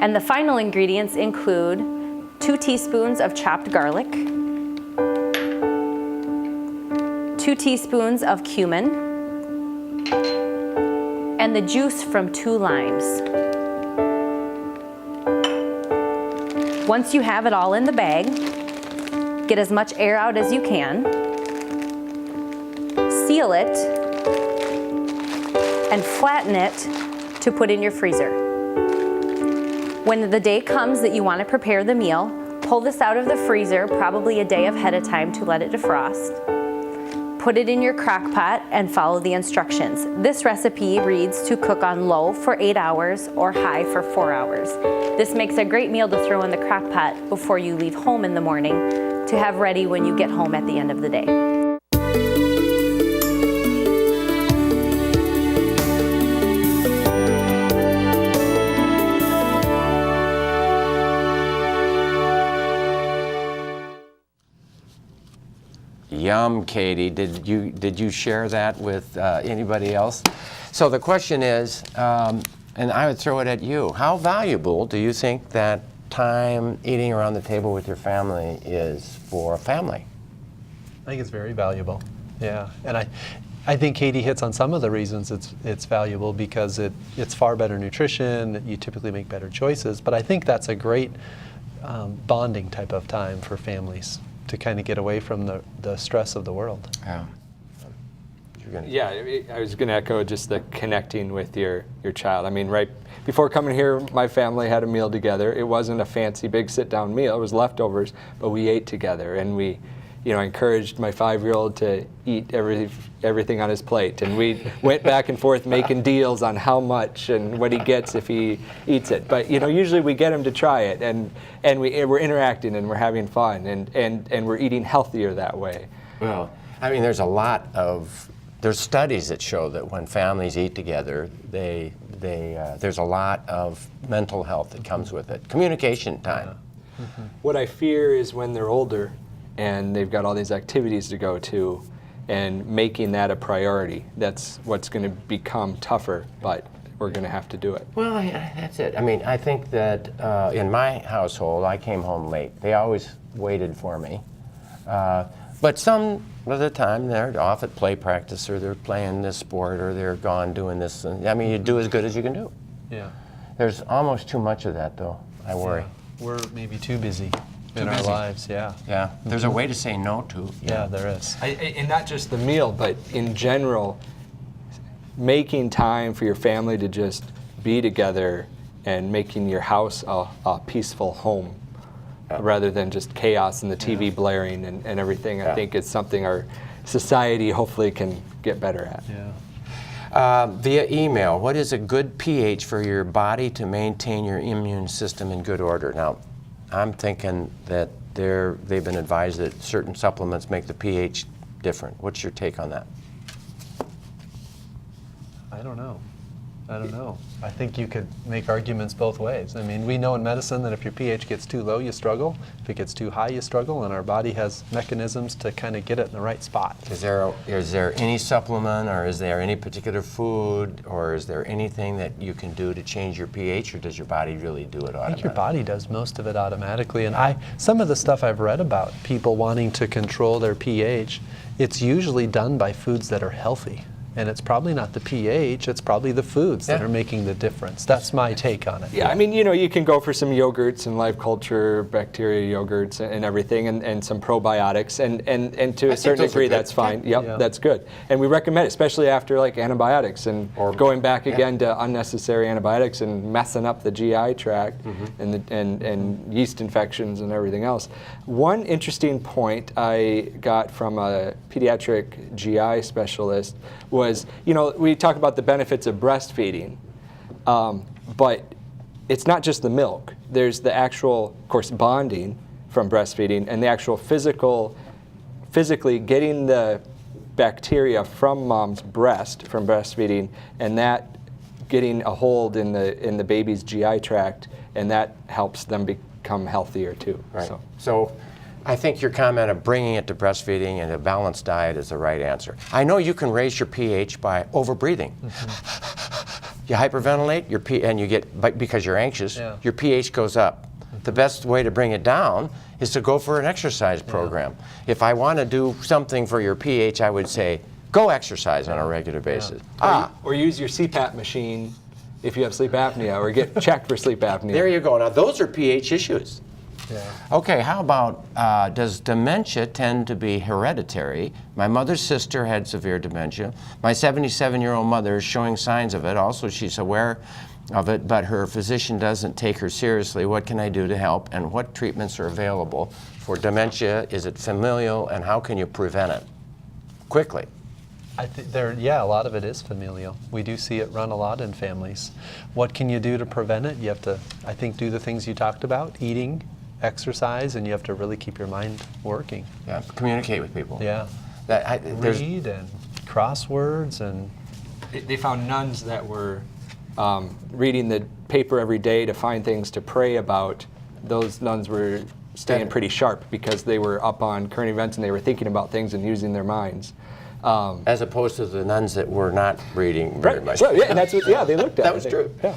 Speaker 6: And the final ingredients include 2 teaspoons of chopped garlic, 2 teaspoons of cumin, and the juice from 2 limes. Once you have it all in the bag, get as much air out as you can, seal it, and flatten it to put in your freezer. When the day comes that you want to prepare the meal, pull this out of the freezer probably a day ahead of time to let it defrost. Put it in your crock pot and follow the instructions. This recipe reads to cook on low for 8 hours or high for 4 hours. This makes a great meal to throw in the crock pot before you leave home in the morning to have ready when you get home at the end of the day.
Speaker 2: Yum, Katie. Did you share that with anybody else? So the question is, and I would throw it at you, how valuable do you think that time eating around the table with your family is for a family?
Speaker 3: I think it's very valuable. Yeah, and I think Katie hits on some of the reasons it's valuable because it's far better nutrition. You typically make better choices, but I think that's a great bonding type of time for families to kind of get away from the stress of the world.
Speaker 2: Yeah.
Speaker 4: Yeah, I was going to echo just the connecting with your child. I mean, right before coming here, my family had a meal together. It wasn't a fancy big sit-down meal. It was leftovers, but we ate together, and we, encouraged my 5-year-old to eat everything on his plate, and we went back and forth making deals on how much and what he gets if he eats it. But usually we get him to try it, and we're interacting and we're having fun, and we're eating healthier that way.
Speaker 2: Well, I mean, there's studies that show that when families eat together, the there's a lot of mental health that comes with it. Communication time.
Speaker 4: What I fear is when they're older and they've got all these activities to go to, and making that a priority. That's what's going to become tougher, but we're going to have to do it.
Speaker 2: Well, that's it. I mean, I think that in my household, I came home late. They always waited for me. But some of the time, they're off at play practice, or they're playing this sport, or they're gone doing this. I mean, you do as good as you can do.
Speaker 3: Yeah.
Speaker 2: There's almost too much of that, though. I worry.
Speaker 3: Yeah. We're maybe too busy in our
Speaker 2: busy.
Speaker 3: lives, yeah.
Speaker 2: Yeah. There's a way to say no to.
Speaker 3: Yeah, there is.
Speaker 4: And not just the meal, but in general, making time for your family to just be together and making your house a peaceful home, rather than just chaos and the TV blaring and everything. I think it's something our society hopefully can get better at.
Speaker 3: Yeah.
Speaker 2: Via email, what is a good pH for your body to maintain your immune system in good order? Now, I'm thinking that they've been advised that certain supplements make the pH different. What's your take on that?
Speaker 3: I don't know. I think you could make arguments both ways. I mean, we know in medicine that if your pH gets too low, you struggle. If it gets too high, you struggle, and our body has mechanisms to kind of get it in the right spot.
Speaker 2: Is there any supplement, or is there any particular food, or is there anything that you can do to change your pH, or does your body really do it automatically?
Speaker 3: I think your body does most of it automatically, and some of the stuff I've read about people wanting to control their pH, it's usually done by foods that are healthy. And it's probably not the pH, it's probably the foods that are making the difference. That's my take on it.
Speaker 4: Yeah, I mean, you can go for some yogurts and live culture, bacteria yogurts and everything, and some probiotics, and to a certain degree that's fine. Yep, that's good. And we recommend it, especially after like antibiotics and going back again to unnecessary antibiotics and messing up the GI tract and yeast infections and everything else. One interesting point I got from a pediatric GI specialist was, we talk about the benefits of breastfeeding, but it's not just the milk. There's the actual, of course, bonding from breastfeeding, and the actual physically getting the bacteria from mom's breast from breastfeeding, and that getting a hold in the baby's GI tract, and that helps them become healthier too.
Speaker 2: Right. So I think your comment of bringing it to breastfeeding and a balanced diet is the right answer. I know you can raise your pH by over-breathing. You hyperventilate, and you get, because you're anxious, your pH goes up. The best way to bring it down is to go for an exercise program. If I want to do something for your pH, I would say, go exercise on a regular basis.
Speaker 4: Or use your CPAP machine if you have sleep apnea, or get checked for sleep apnea.
Speaker 2: There you go. Now, those are pH issues.
Speaker 3: Yeah.
Speaker 2: Okay, how about, does dementia tend to be hereditary? My mother's sister had severe dementia. My 77-year-old mother is showing signs of it. Also, she's aware of it, but her physician doesn't take her seriously. What can I do to help, and what treatments are available for dementia? Is it familial, and how can you prevent it? Quickly.
Speaker 3: I think a lot of it is familial. We do see it run a lot in families. What can you do to prevent it? You have to, I think, do the things you talked about, eating, exercise, and you have to really keep your mind working.
Speaker 2: Yeah, communicate with people.
Speaker 3: Yeah. Read and crosswords and...
Speaker 4: They found nuns that were reading the paper every day to find things to pray about. Those nuns were staying pretty sharp because they were up on current events and they were thinking about things and using their minds.
Speaker 2: As opposed to the nuns that were not reading very much.
Speaker 4: Well, and that's what they looked at.
Speaker 2: That was true.
Speaker 4: Yeah.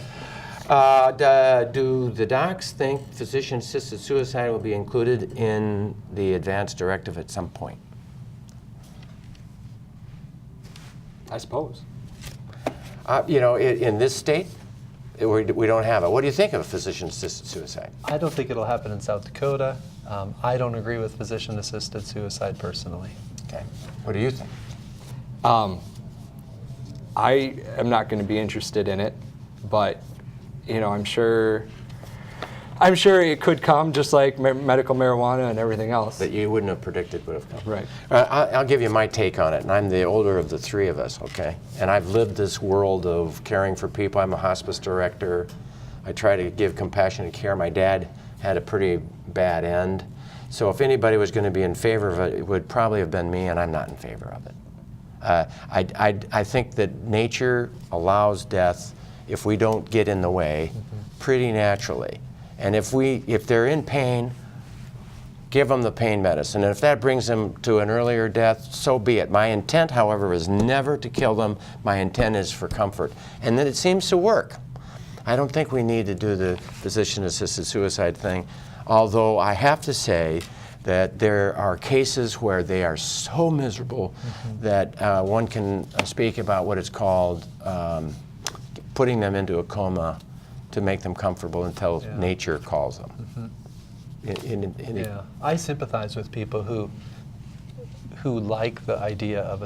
Speaker 2: Do the docs think physician-assisted suicide will be included in the advance directive at some point?
Speaker 4: I suppose.
Speaker 2: In this state, we don't have it. What do you think of physician-assisted suicide?
Speaker 3: I don't think it'll happen in South Dakota. I don't agree with physician-assisted suicide personally.
Speaker 2: Okay. What do you think?
Speaker 4: I am not going to be interested in it, but I'm sure it could come, just like medical marijuana and everything else.
Speaker 2: That you wouldn't have predicted would have come.
Speaker 4: Right.
Speaker 2: I'll give you my take on it, and I'm the older of the three of us, okay? And I've lived this world of caring for people. I'm a hospice director. I try to give compassionate care. My dad had a pretty bad end. So if anybody was going to be in favor of it, it would probably have been me, and I'm not in favor of it. I think that nature allows death if we don't get in the way pretty naturally. And if they're in pain, give them the pain medicine. And if that brings them to an earlier death, so be it. My intent, however, is never to kill them. My intent is for comfort. And then it seems to work. I don't think we need to do the physician-assisted suicide thing, although I have to say that there are cases where they are so miserable that one can speak about what is called putting them into a coma to make them comfortable until nature calls them.
Speaker 3: I sympathize with people who like the idea of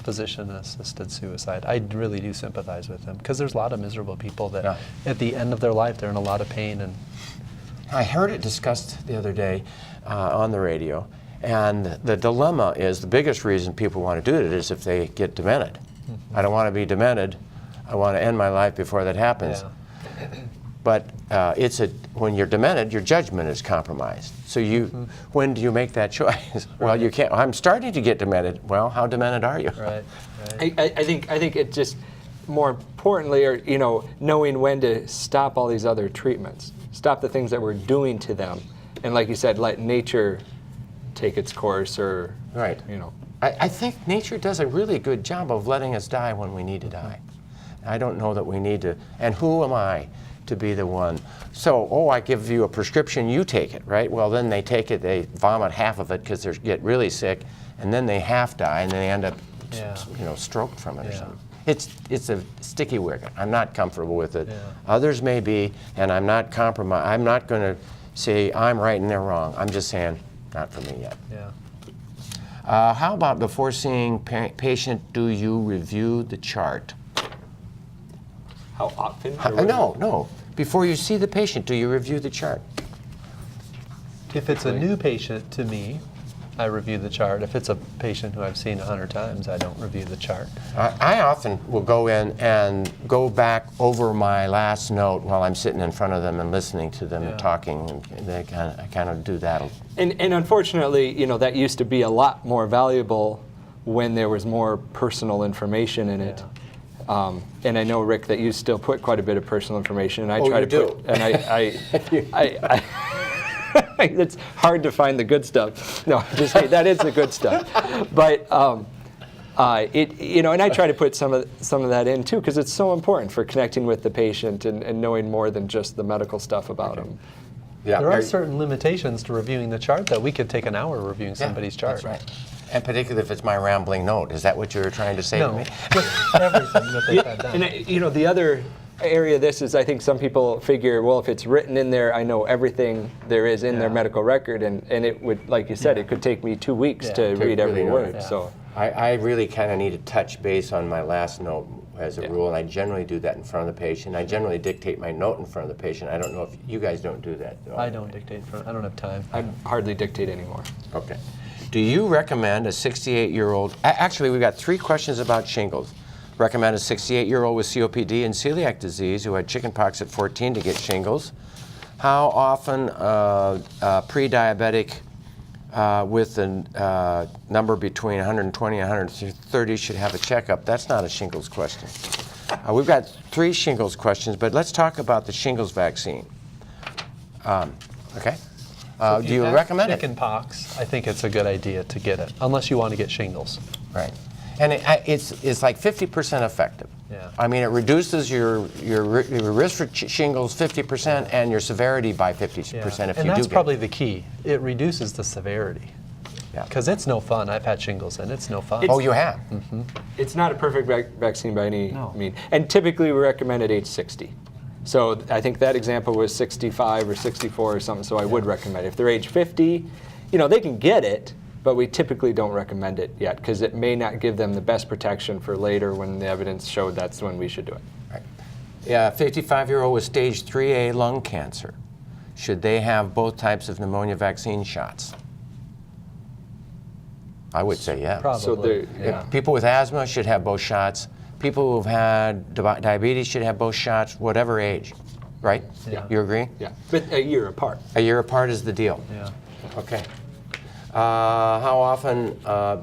Speaker 3: physician-assisted suicide. I really do sympathize with them because there's a lot of miserable people that at the end of their life they're in a lot of pain. And
Speaker 2: I heard it discussed the other day on the radio, and the dilemma is the biggest reason people want to do it is if they get demented. I don't want to be demented. I want to end my life before that happens. But when you're demented, your judgment is compromised. So when do you make that choice? Well, you can't. I'm starting to get demented. Well, how demented are you?
Speaker 3: Right.
Speaker 4: I think it just more importantly, knowing when to stop all these other treatments, stop the things that we're doing to them, and like you said, let nature take its course. Or
Speaker 2: right. I think nature does a really good job of letting us die when we need to die. I don't know that we need to. And who am I to be the one? So, I give you a prescription, you take it, right? Well, then they take it, they vomit half of it because they get really sick, and then they half die, and they end up, stroked from it or something. It's a sticky wicket. I'm not comfortable with it. Others may be, and I'm not compromised. I'm not going to say I'm right and they're wrong. I'm just saying, not for me yet. How about before seeing patient, do you review the chart?
Speaker 4: How often?
Speaker 2: No. Before you see the patient, do you review the chart?
Speaker 3: If it's a new patient to me, I review the chart. If it's a patient who I've seen 100 times, I don't review the chart.
Speaker 2: I often will go in and go back over my last note while I'm sitting in front of them and listening to them and talking. And I kind of do that.
Speaker 4: And unfortunately, that used to be a lot more valuable when there was more personal information in it. And I know, Rick, that you still put quite a bit of personal information, and I try to
Speaker 2: do.
Speaker 4: put. And I it's hard to find the good stuff. No, just kidding. That is the good stuff. But and I try to put some of that in too, because it's so important for connecting with the patient and knowing more than just the medical stuff about them.
Speaker 2: Yeah.
Speaker 3: There are certain limitations to reviewing the chart that we could take an hour reviewing somebody's chart.
Speaker 2: That's right. And particularly if it's my rambling note. Is that what you were trying to say to me?
Speaker 3: Just everything that they've had done.
Speaker 4: And the other area of this is, I think some people figure, well, if it's written in there, I know everything there is in their medical record, and it would, like you said, it could take me 2 weeks to read every word. So
Speaker 2: I really kind of need to touch base on my last note as a rule, and I generally do that in front of the patient. I generally dictate my note in front of the patient. I don't know if you guys don't do that.
Speaker 3: I don't dictate in front. I don't have time.
Speaker 4: I hardly dictate anymore.
Speaker 2: Okay. Do you recommend a 68-year-old? Actually, we've got 3 questions about shingles. Recommend a 68-year-old with COPD and celiac disease who had chickenpox at 14 to get shingles. How often pre-diabetic with a number between 120 and 130 should have a checkup? That's not a shingles question. We've got 3 shingles questions, but let's talk about the shingles vaccine. Okay. Do you recommend it?
Speaker 3: Chickenpox, I think it's a good idea to get it, unless you want to get shingles.
Speaker 2: Right. And it's like 50% effective.
Speaker 3: Yeah.
Speaker 2: I mean, it reduces your risk for shingles 50% and your severity by 50% if you do get it.
Speaker 3: And that's probably the key. It reduces the severity.
Speaker 2: Yeah.
Speaker 3: Because it's no fun. I've had shingles, and it's no fun.
Speaker 2: Oh, you have?
Speaker 3: Mm-hmm.
Speaker 4: It's not a perfect vaccine by any means. And typically we recommend at age 60. So I think that example was 65 or 64 or something, so I would recommend it. If they're age 50, they can get it, but we typically don't recommend it yet because it may not give them the best protection for later when the evidence showed that's when we should do it.
Speaker 2: Right. Yeah, 55-year-old with stage 3A lung cancer. Should they have both types of pneumonia vaccine shots? I would say yeah.
Speaker 3: Probably.
Speaker 2: So people with asthma should have both shots. People who've had diabetes should have both shots, whatever age, right?
Speaker 3: Yeah.
Speaker 2: You agree?
Speaker 4: Yeah, but a year apart.
Speaker 2: A year apart is the deal.
Speaker 3: Yeah.
Speaker 2: Okay. How often a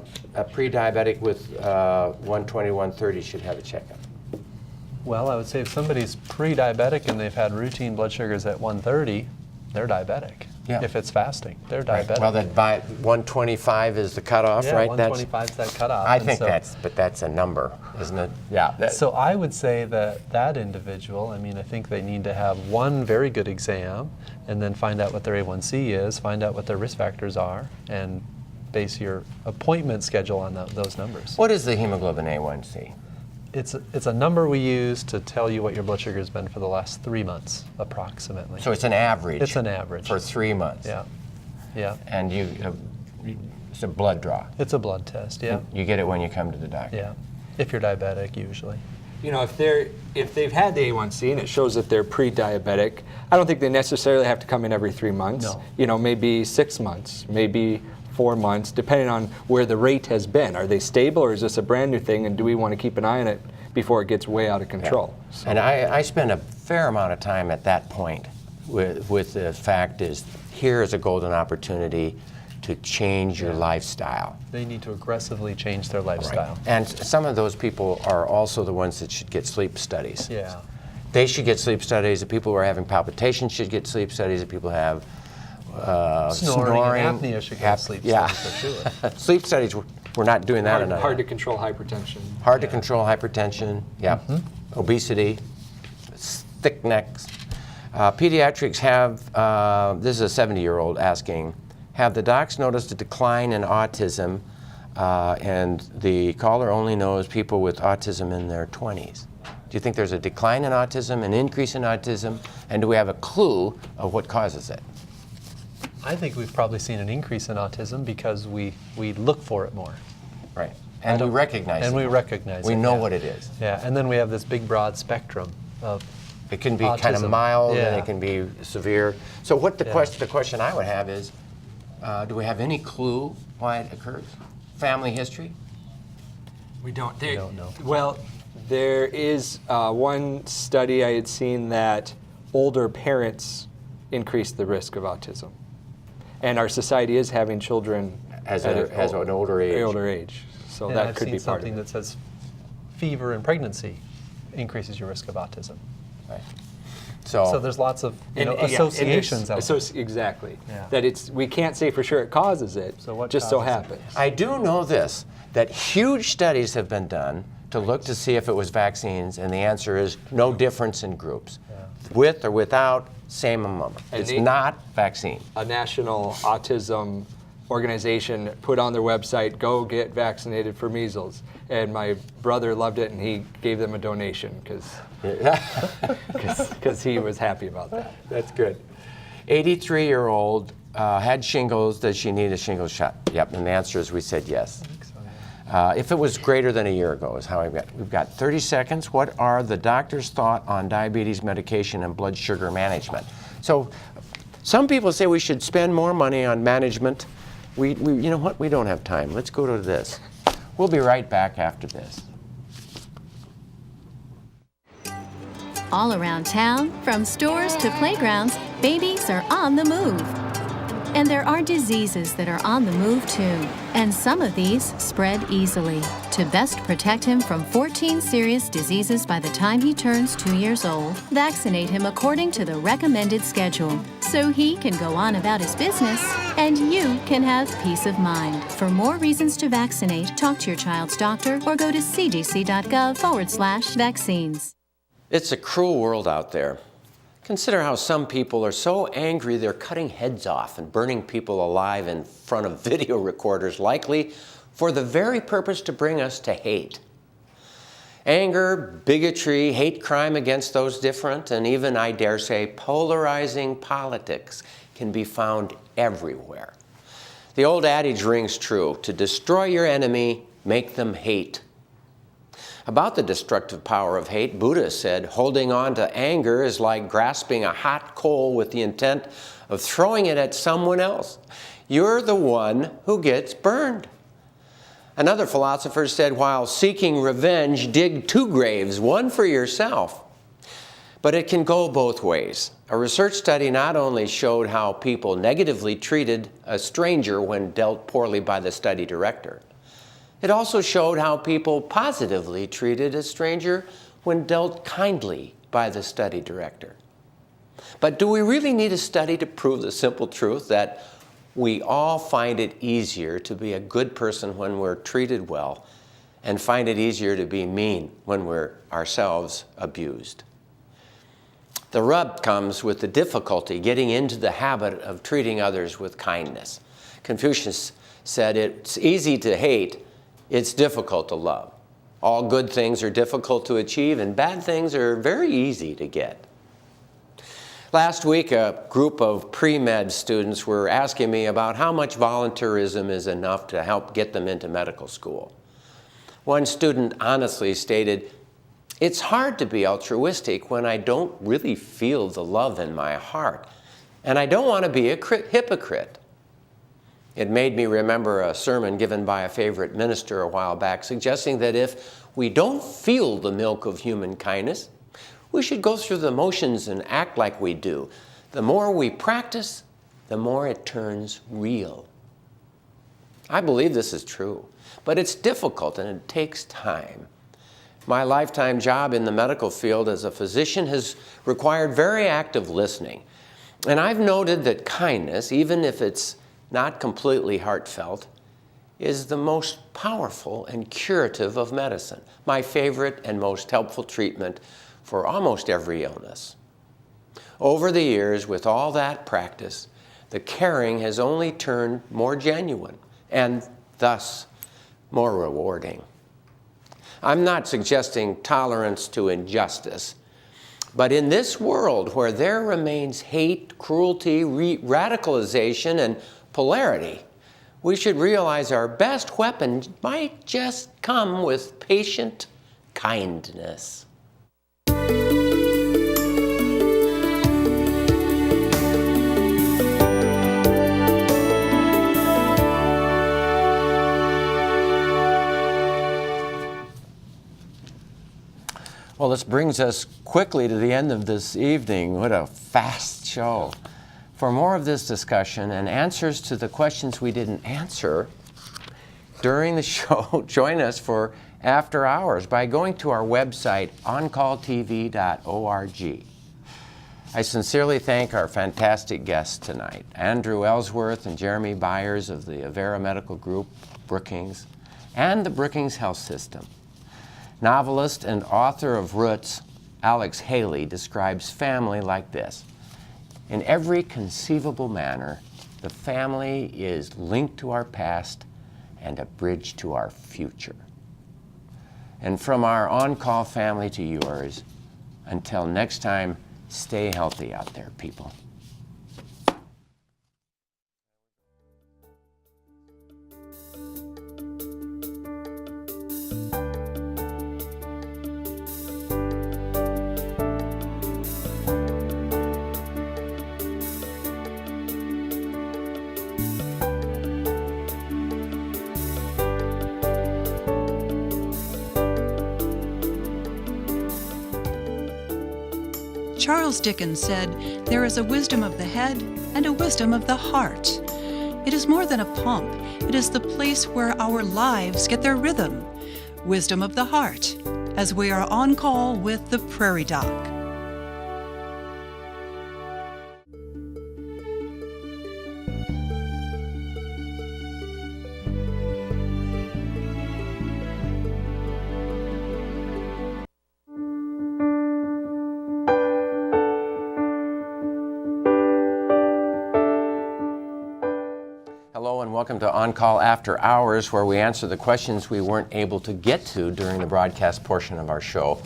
Speaker 2: pre-diabetic with 120, 130 should have a checkup?
Speaker 3: Well, I would say if somebody's pre-diabetic and they've had routine blood sugars at 130, they're diabetic.
Speaker 2: Yeah.
Speaker 3: If it's fasting, they're
Speaker 2: Right.
Speaker 3: diabetic.
Speaker 2: Well, that by 125 is the cutoff,
Speaker 3: yeah,
Speaker 2: right?
Speaker 3: 125 is that cutoff.
Speaker 2: I
Speaker 3: and
Speaker 2: think
Speaker 3: so,
Speaker 2: that's a number, isn't it? Yeah.
Speaker 3: So I would say that individual, I mean, I think they need to have one very good exam and then find out what their A1C is, find out what their risk factors are, and base your appointment schedule on those numbers.
Speaker 2: What is the hemoglobin A1C?
Speaker 3: It's a number we use to tell you what your blood sugar has been for the last 3 months, approximately.
Speaker 2: So it's an average.
Speaker 3: It's an average.
Speaker 2: For 3 months.
Speaker 3: Yeah, yeah.
Speaker 2: And it's a blood draw.
Speaker 3: It's a blood test, yeah.
Speaker 2: You get it when you come to the doctor.
Speaker 3: Yeah, if you're diabetic, usually.
Speaker 4: You know, if they've had the A1C and it shows that they're pre-diabetic, I don't think they necessarily have to come in every 3 months.
Speaker 3: No.
Speaker 4: You know, maybe 6 months, maybe 4 months, depending on where the rate has been. Are they stable, or is this a brand new thing, and do we want to keep an eye on it before it gets way out of control?
Speaker 2: Yeah. So. And I spend a fair amount of time at that point with the fact is, here is a golden opportunity to change your lifestyle.
Speaker 3: They need to aggressively change their lifestyle.
Speaker 2: Right. And some of those people are also the ones that should get sleep studies.
Speaker 3: Yeah.
Speaker 2: They should get sleep studies. The people who are having palpitations should get sleep studies. The people who have
Speaker 3: snoring and apnea should get sleep studies for sure.
Speaker 2: Sleep studies, we're not doing that enough.
Speaker 4: Hard to control hypertension.
Speaker 2: Hard to control hypertension, obesity, thick necks. Pediatrics have, this is a 70-year-old asking, have the docs noticed a decline in autism? And the caller only knows people with autism in their 20s. Do you think there's a decline in autism, an increase in autism, and do we have a clue of what causes it?
Speaker 3: I think we've probably seen an increase in autism because we look for it more.
Speaker 2: Right. And we recognize it.
Speaker 3: And we recognize it.
Speaker 2: We know what it is.
Speaker 3: Yeah, and then we have this big broad spectrum of
Speaker 2: It can be
Speaker 3: autism.
Speaker 2: kind of mild and
Speaker 3: Yeah.
Speaker 2: it can be severe. So what the
Speaker 3: Yeah.
Speaker 2: the question I would have is, do we have any clue why it occurs? Family history?
Speaker 4: We don't.
Speaker 3: We don't know.
Speaker 4: Well, there is one study I had seen that older parents increase the risk of autism. And our society is having children
Speaker 2: As
Speaker 4: at
Speaker 2: an older age.
Speaker 4: older age. So
Speaker 3: And
Speaker 4: that
Speaker 3: I've
Speaker 4: could
Speaker 3: seen
Speaker 4: be part of
Speaker 3: something
Speaker 4: it.
Speaker 3: that says fever in pregnancy increases your risk of autism.
Speaker 2: Right.
Speaker 3: So there's lots of
Speaker 4: And, yeah, and there's
Speaker 3: associations out there.
Speaker 4: Exactly.
Speaker 3: Yeah.
Speaker 4: That we can't say for sure it causes it.
Speaker 3: So what
Speaker 4: just so
Speaker 3: causes it?
Speaker 4: happens.
Speaker 2: I do know this, that huge studies have been done to look to see if it was vaccines, and the answer is no difference in groups. With or without, same amount.
Speaker 4: And
Speaker 2: It's
Speaker 4: they-
Speaker 2: not vaccine.
Speaker 4: A national autism organization put on their website, go get vaccinated for measles. And my brother loved it, and he gave them a donation because he was happy about that.
Speaker 2: That's good. 83-year-old had shingles. Does she need a shingles shot? Yep, and the answer is we said yes. If it was greater than a year ago is how we've got 30 seconds. What are the doctor's thought on diabetes medication and blood sugar management? So some people say we should spend more money on management. We you know what? We don't have time. Let's go to this. We'll be right back after this.
Speaker 7: All around town, from stores to playgrounds, babies are on the move. And there are diseases that are on the move too. And some of these spread easily. To best protect him from 14 serious diseases by the time he turns 2 years old, vaccinate him according to the recommended schedule, so he can go on about his business and you can have peace of mind. For more reasons to vaccinate, talk to your child's doctor or go to cdc.gov/vaccines.
Speaker 2: It's a cruel world out there. Consider how some people are so angry they're cutting heads off and burning people alive in front of video recorders, likely for the very purpose to bring us to hate. Anger, bigotry, hate crime against those different, and even, I dare say, polarizing politics can be found everywhere. The old adage rings true: to destroy your enemy, make them hate. About the destructive power of hate, Buddha said, holding on to anger is like grasping a hot coal with the intent of throwing it at someone else. You're the one who gets burned. Another philosopher said, while seeking revenge, dig 2 graves, one for yourself. But it can go both ways. A research study not only showed how people negatively treated a stranger when dealt poorly by the study director, it also showed how people positively treated a stranger when dealt kindly by the study director. But do we really need a study to prove the simple truth that we all find it easier to be a good person when we're treated well and find it easier to be mean when we're ourselves abused? The rub comes with the difficulty getting into the habit of treating others with kindness. Confucius said it's easy to hate, it's difficult to love. All good things are difficult to achieve and bad things are very easy to get. Last week, a group of pre-med students were asking me about how much volunteerism is enough to help get them into medical school. One student honestly stated, "It's hard to be altruistic when I don't really feel the love in my heart, and I don't want to be a hypocrite." It made me remember a sermon given by a favorite minister a while back, suggesting that if we don't feel the milk of human kindness, we should go through the motions and act like we do. The more we practice, the more it turns real. I believe this is true, but it's difficult and it takes time. My lifetime job in the medical field as a physician has required very active listening. And I've noted that kindness, even if it's not completely heartfelt, is the most powerful and curative of medicine, my favorite and most helpful treatment for almost every illness. Over the years, with all that practice, the caring has only turned more genuine and thus more rewarding. I'm not suggesting tolerance to injustice, but in this world where there remains hate, cruelty, radicalization, and polarity, we should realize our best weapon might just come with patient kindness. Well, this brings us quickly to the end of this evening. What a fast show. For more of this discussion and answers to the questions we didn't answer during the show, join us for After Hours by going to our website, oncalltv.org. I sincerely thank our fantastic guests tonight, Andrew Ellsworth and Jeremy Beireis of the Avera Medical Group, Brookings, and the Brookings Health System. Novelist and author of Roots, Alex Haley, describes family like this. In every conceivable manner, the family is linked to our past and a bridge to our future. And from our on-call family to yours, until next time, stay healthy out there, people.
Speaker 1: Charles Dickens said, "There is a wisdom of the head and a wisdom of the heart." It is more than a pump. It is the place where our lives get their rhythm. Wisdom of the heart, as we are on call with the Prairie Doc.
Speaker 2: Hello and welcome to On Call After Hours, where we answer the questions we weren't able to get to during the broadcast portion of our show.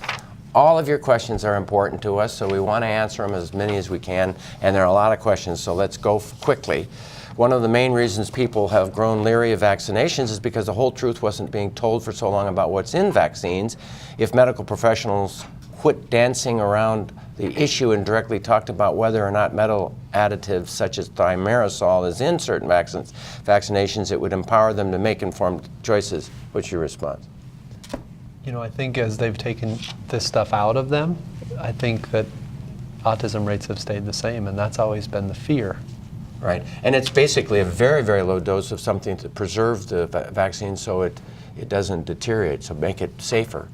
Speaker 2: All of your questions are important to us, so we want to answer them as many as we can, and there are a lot of questions, so let's go quickly. One of the main reasons people have grown leery of vaccinations is because the whole truth wasn't being told for so long about what's in vaccines. If medical professionals quit dancing around the issue and directly talked about whether or not metal additives such as thimerosal is in certain vaccinations, it would empower them to make informed choices. What's your response?
Speaker 3: You know, I think as they've taken this stuff out of them, I think that autism rates have stayed the same, and that's always been the fear.
Speaker 2: Right, and it's basically a very, very low dose of something to preserve the vaccine so it doesn't deteriorate, so make it safer.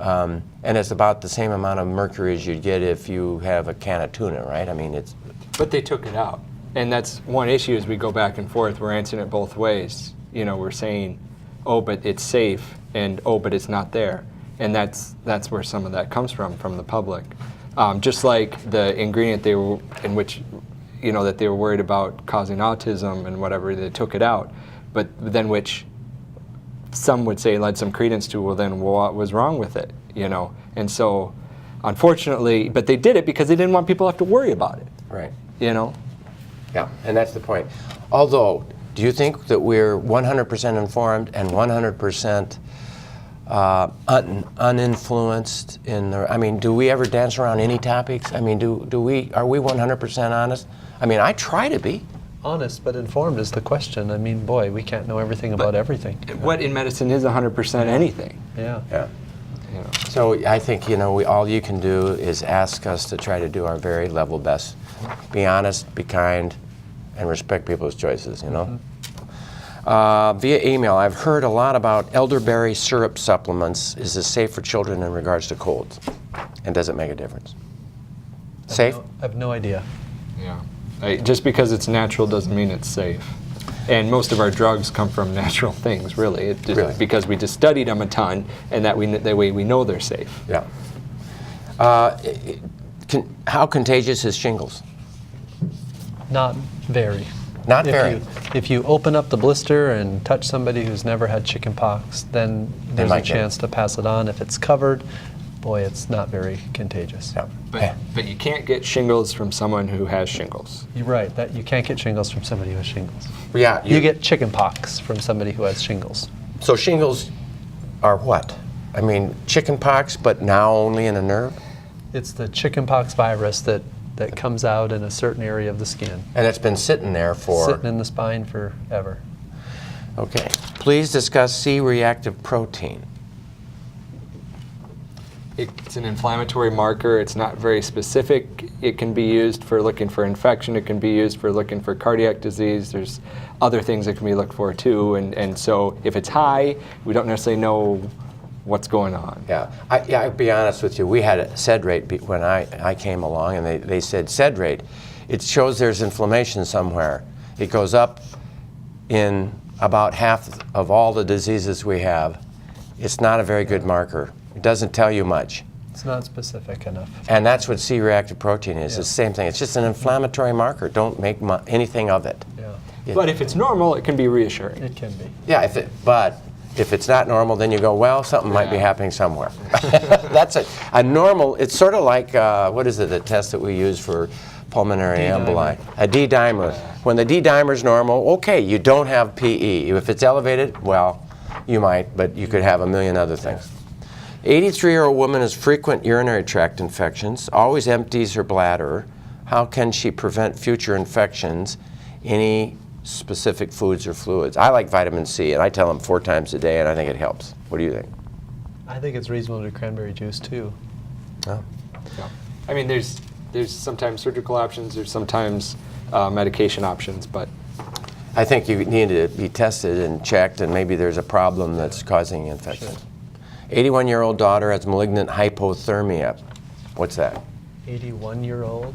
Speaker 2: And it's about the same amount of mercury as you'd get if you have a can of tuna, right? I mean, it's...
Speaker 4: But they took it out. And that's one issue as we go back and forth. We're answering it both ways. You know, we're saying, oh, but it's safe, and oh, but it's not there. And that's where some of that comes from the public. Just like the ingredient in which, you know, that they were worried about causing autism and whatever, they took it out. But then which some would say led some credence to, well, then what was wrong with it, you know? And so, unfortunately, but they did it because they didn't want people to have to worry about it.
Speaker 2: Right.
Speaker 4: You know?
Speaker 2: Yeah, and that's the point. Although, do you think that we're 100% informed and 100% uninfluenced in the, I mean, do we ever dance around any topics? I mean, are we 100% honest? I mean, I try to be.
Speaker 3: Honest but informed is the question. I mean, boy, we can't know everything about everything.
Speaker 4: What in medicine is 100% anything?
Speaker 3: Yeah.
Speaker 2: Yeah.
Speaker 4: You know?
Speaker 2: So I think, you know, all you can do is ask us to try to do our very level best. Be honest, be kind, and respect people's choices, you know? Via email, I've heard a lot about elderberry syrup supplements. Is this safe for children in regards to colds? And does it make a difference? Safe?
Speaker 3: I have no idea.
Speaker 4: Yeah. Just because it's natural doesn't mean it's safe. And most of our drugs come from natural things, really. Because we just studied them a ton, and that way we know they're safe.
Speaker 2: Yeah. How contagious is shingles?
Speaker 3: Not very.
Speaker 2: Not very.
Speaker 3: If you open up the blister and touch somebody who's never had chicken pox, then there's a chance to pass it on. If it's covered, boy, it's not very contagious.
Speaker 2: Yeah.
Speaker 4: But you can't get shingles from someone who has shingles.
Speaker 3: You're right, that you can't get shingles from somebody who has shingles.
Speaker 2: Yeah.
Speaker 3: You get chicken pox from somebody who has shingles.
Speaker 2: So shingles are what? I mean, chicken pox, but now only in a nerve?
Speaker 3: It's the chicken pox virus that comes out in a certain area of the skin.
Speaker 2: And it's been sitting there for...
Speaker 3: Sitting in the spine forever.
Speaker 2: Okay. Please discuss C-reactive protein.
Speaker 4: It's an inflammatory marker. It's not very specific. It can be used for looking for infection. It can be used for looking for cardiac disease. There's other things that can be looked for too. And so if it's high, we don't necessarily know what's going on.
Speaker 2: Yeah. I'll be honest with you. We had a SED rate when I came along, and they said SED rate, it shows there's inflammation somewhere. It goes up in about half of all the diseases we have. It's not a very good marker. It doesn't tell you much.
Speaker 3: It's not specific enough.
Speaker 2: And that's what C-reactive protein is. Yeah. It's the same thing. It's just an inflammatory marker. Don't make anything of it.
Speaker 3: Yeah.
Speaker 4: But if it's normal, it can be reassuring.
Speaker 3: It can be.
Speaker 2: Yeah, but if it's not normal, then you go, well, something might be happening somewhere. That's a normal, it's sort of like, what is it, the test that we use for pulmonary emboli? A D-dimer. When the D-dimer is normal, okay, you don't have PE. If it's elevated, well, you might, but you could have a million other things. 83-year-old woman has frequent urinary tract infections, always empties her bladder. How can she prevent future infections? Any specific foods or fluids? I like vitamin C, and I tell them 4 times a day, and I think it helps. What do you think?
Speaker 3: I think it's reasonable to do cranberry juice too.
Speaker 2: Oh.
Speaker 4: Yeah. I mean, there's sometimes surgical options, there's sometimes medication options, but
Speaker 2: I think you need to be tested and checked, and maybe there's a problem that's causing infection.
Speaker 3: Sure.
Speaker 2: 81-year-old daughter has malignant hypothermia. What's that?
Speaker 3: 81-year-old?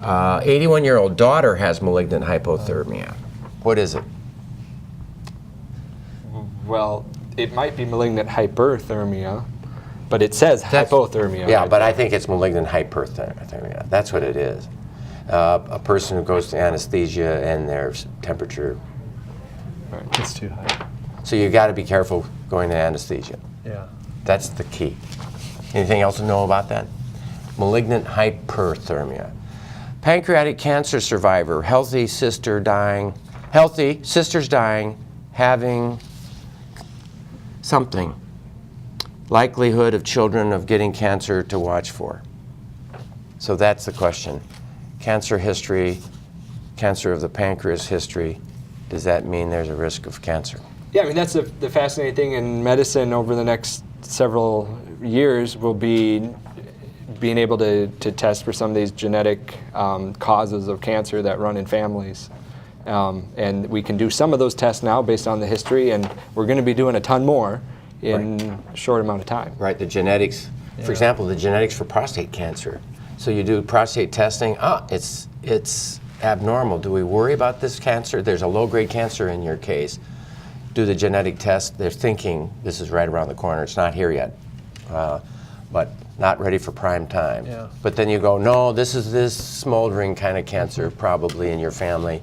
Speaker 2: 81-year-old daughter has malignant hypothermia. What is it?
Speaker 4: Well, it might be malignant hyperthermia, but it says hypothermia.
Speaker 2: Yeah, but I think it's malignant hyperthermia. That's what it is. A person who goes to anesthesia and their temperature.
Speaker 3: It's too high.
Speaker 2: So you got to be careful going to anesthesia.
Speaker 3: Yeah.
Speaker 2: That's the key. Anything else to know about that? Malignant hyperthermia. Pancreatic cancer survivor, healthy sisters dying, having something. Likelihood of children of getting cancer to watch for. So that's the question. Cancer history, cancer of the pancreas history, does that mean there's a risk of cancer?
Speaker 4: Yeah, I mean, that's the fascinating thing in medicine over the next several years will be being able to test for some of these genetic causes of cancer that run in families. And we can do some of those tests now based on the history, and we're going to be doing a ton more in a short amount of time.
Speaker 2: Right, the genetics. For example, the genetics for prostate cancer. So you do prostate testing, it's abnormal. Do we worry about this cancer? There's a low-grade cancer in your case. Do the genetic test, they're thinking this is right around the corner, it's not here yet, but not ready for prime time.
Speaker 3: Yeah.
Speaker 2: But then you go, no, this is this smoldering kind of cancer probably in your family.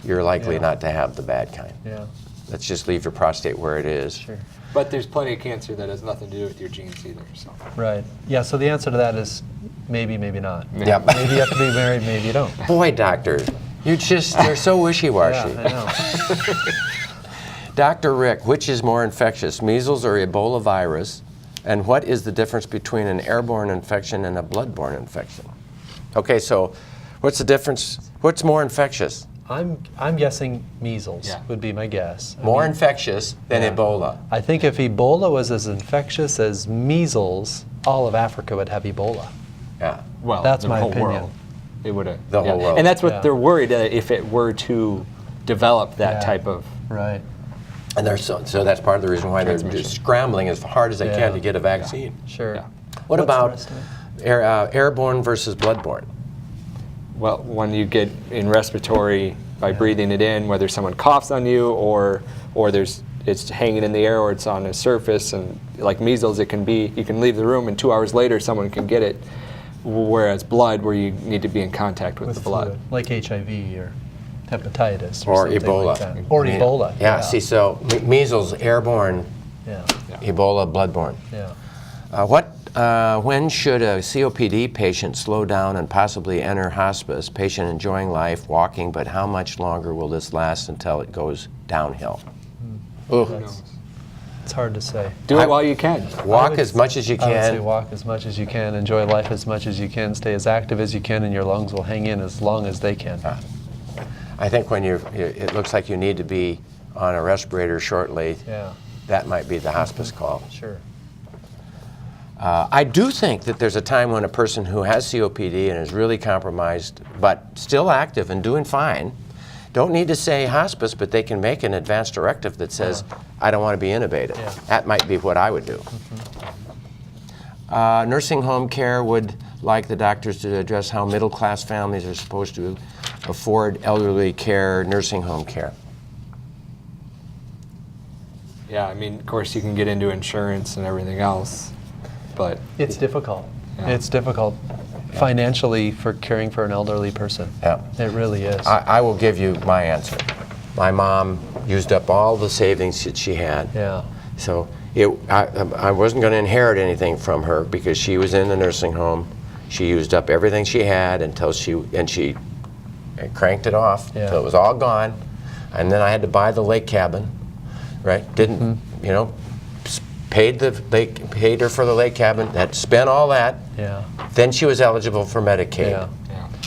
Speaker 2: You're likely not to have the bad kind.
Speaker 3: Yeah.
Speaker 2: Let's just leave your prostate where it is.
Speaker 3: Sure.
Speaker 4: But there's plenty of cancer that has nothing to do with your genes either. So.
Speaker 3: Right. Yeah, so the answer to that is maybe, maybe not.
Speaker 2: Yeah.
Speaker 3: Maybe you have to be married, maybe you don't.
Speaker 2: Boy, doctor, you're so wishy-washy.
Speaker 3: Yeah, I know.
Speaker 2: Dr. Rick, which is more infectious, measles or Ebola virus? And what is the difference between an airborne infection and a bloodborne infection? Okay, so what's the difference? What's more infectious?
Speaker 3: I'm guessing measles would be my guess.
Speaker 2: More infectious than Ebola.
Speaker 3: I think if Ebola was as infectious as measles, all of Africa would have Ebola.
Speaker 2: Yeah.
Speaker 4: Well,
Speaker 3: That's
Speaker 4: the
Speaker 3: my
Speaker 4: whole
Speaker 3: opinion.
Speaker 4: world. It would have.
Speaker 2: The whole world.
Speaker 4: And that's what
Speaker 3: Yeah.
Speaker 4: they're worried if it were to develop that
Speaker 3: Yeah.
Speaker 4: type of.
Speaker 3: Right.
Speaker 2: And so that's part of the reason why they're
Speaker 4: Transmission.
Speaker 2: just scrambling as hard as they can to get a vaccine.
Speaker 3: Sure.
Speaker 4: Yeah.
Speaker 2: What
Speaker 3: What's the
Speaker 2: about
Speaker 3: rest of it?
Speaker 2: airborne versus bloodborne?
Speaker 4: Well, when you get in respiratory by breathing it in, whether someone coughs on you or it's hanging in the air or it's on a surface, and like measles, it can be you can leave the room and 2 hours later someone can get it. Whereas blood, where you need to be in contact with the blood.
Speaker 3: fluid, like HIV or hepatitis
Speaker 2: Or
Speaker 3: something
Speaker 2: Ebola.
Speaker 3: like that. Or Ebola.
Speaker 2: Yeah, see, so measles, airborne,
Speaker 3: Yeah.
Speaker 2: Ebola, bloodborne.
Speaker 3: Yeah.
Speaker 2: When should a COPD patient slow down and possibly enter hospice? Patient enjoying life, walking, but how much longer will this last until it goes downhill? Ooh.
Speaker 3: It's hard to say.
Speaker 4: Do it while you can.
Speaker 2: Walk as much as you
Speaker 3: I would say
Speaker 2: can.
Speaker 3: walk as much as you can, enjoy life as much as you can, stay as active as you can, and your lungs will hang in as long as they can.
Speaker 2: I think when it looks like you need to be on a respirator shortly,
Speaker 3: Yeah,
Speaker 2: that might be the hospice call.
Speaker 3: sure.
Speaker 2: I do think that there's a time when a person who has COPD and is really compromised, but still active and doing fine, don't need to say hospice, but they can make an advance directive that says, I don't want to be intubated.
Speaker 3: Yeah.
Speaker 2: That might be what I would do. Nursing home care would like the doctors to address how middle-class families are supposed to afford elderly care, nursing home care.
Speaker 4: Yeah, I mean, of course, you can get into insurance and everything else, but
Speaker 3: It's difficult.
Speaker 4: Yeah.
Speaker 3: It's difficult financially for caring for an elderly person.
Speaker 2: Yeah.
Speaker 3: It really is.
Speaker 2: I will give you my answer. My mom used up all the savings that she had.
Speaker 3: Yeah.
Speaker 2: So I wasn't going to inherit anything from her because she was in the nursing home. She used up everything she had until she cranked it off
Speaker 3: Yeah.
Speaker 2: until it was all gone. And then I had to buy the lake cabin, right? Didn't, paid her for the lake cabin, had spent all that.
Speaker 3: Yeah.
Speaker 2: Then she was eligible for Medicaid.
Speaker 3: Yeah.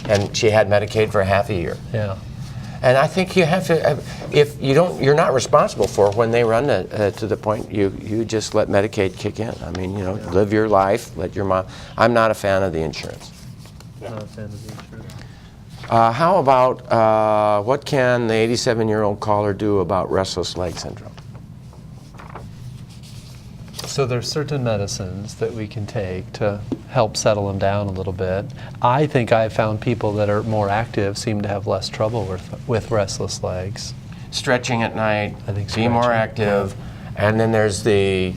Speaker 2: And she had Medicaid for half a year.
Speaker 3: Yeah.
Speaker 2: And I think you have to, if you don't, you're not responsible for it when they run to the point you just let Medicaid kick in. I mean, live your life, let your mom. I'm not a fan of the insurance.
Speaker 3: Not a fan of the insurance.
Speaker 2: How about what can the 87-year-old caller do about restless leg syndrome?
Speaker 3: So there's certain medicines that we can take to help settle them down a little bit. I think I've found people that are more active seem to have less trouble with restless legs.
Speaker 2: Stretching at night,
Speaker 3: I think
Speaker 2: be more
Speaker 3: stretching,
Speaker 2: active, and then there's the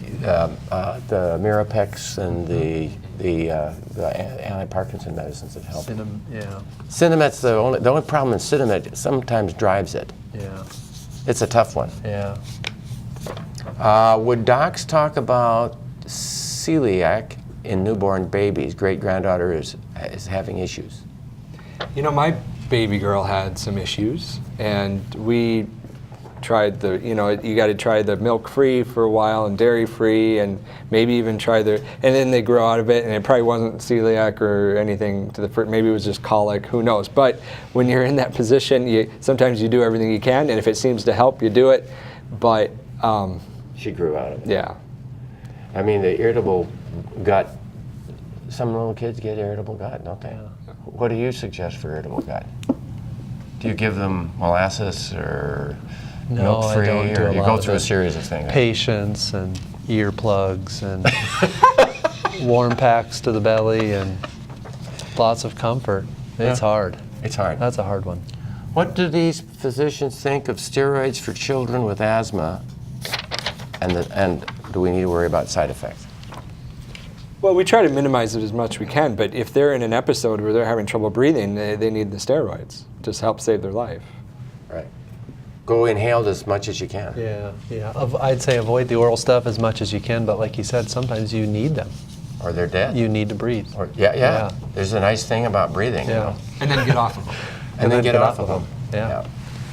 Speaker 2: Mirapex and the anti-Parkinson medicines that help.
Speaker 3: Yeah.
Speaker 2: Cinemet's the only problem in Cinemet sometimes drives it.
Speaker 3: Yeah.
Speaker 2: It's a tough one.
Speaker 3: Yeah.
Speaker 2: Would docs talk about celiac in newborn babies? Great-granddaughter is having issues.
Speaker 4: my baby girl had some issues, and we tried you got to try the milk-free for a while and dairy-free, and maybe even try and then they grow out of it, and it probably wasn't celiac or anything maybe it was just colic, who knows. But when you're in that position, sometimes you do everything you can, and if it seems to help, you do it. But
Speaker 2: She grew out of it.
Speaker 4: yeah.
Speaker 2: I mean, the irritable gut, some little kids get irritable gut, don't they? What do you suggest for irritable gut? Do you give them molasses or
Speaker 3: No,
Speaker 2: milk-free,
Speaker 3: I don't do
Speaker 2: or
Speaker 3: a
Speaker 2: you
Speaker 3: lot
Speaker 2: go
Speaker 3: of
Speaker 2: through a
Speaker 3: it.
Speaker 2: series of things?
Speaker 3: Patience and earplugs and warm packs to the belly and lots of comfort. It's hard.
Speaker 2: It's hard.
Speaker 3: That's a hard one.
Speaker 2: What do these physicians think of steroids for children with asthma, and do we need to worry about side effects?
Speaker 4: Well, we try to minimize it as much as we can, but if they're in an episode where they're having trouble breathing, they need the steroids to help save their life.
Speaker 2: Right. Go inhaled as much as you can.
Speaker 3: Yeah. I'd say avoid the oral stuff as much as you can, but like you said, sometimes you need them.
Speaker 2: Or they're dead.
Speaker 3: You need to breathe.
Speaker 2: Or, yeah. There's a nice thing about breathing. You know?
Speaker 4: And then get off of them.
Speaker 2: And then get off of them.
Speaker 3: Yeah.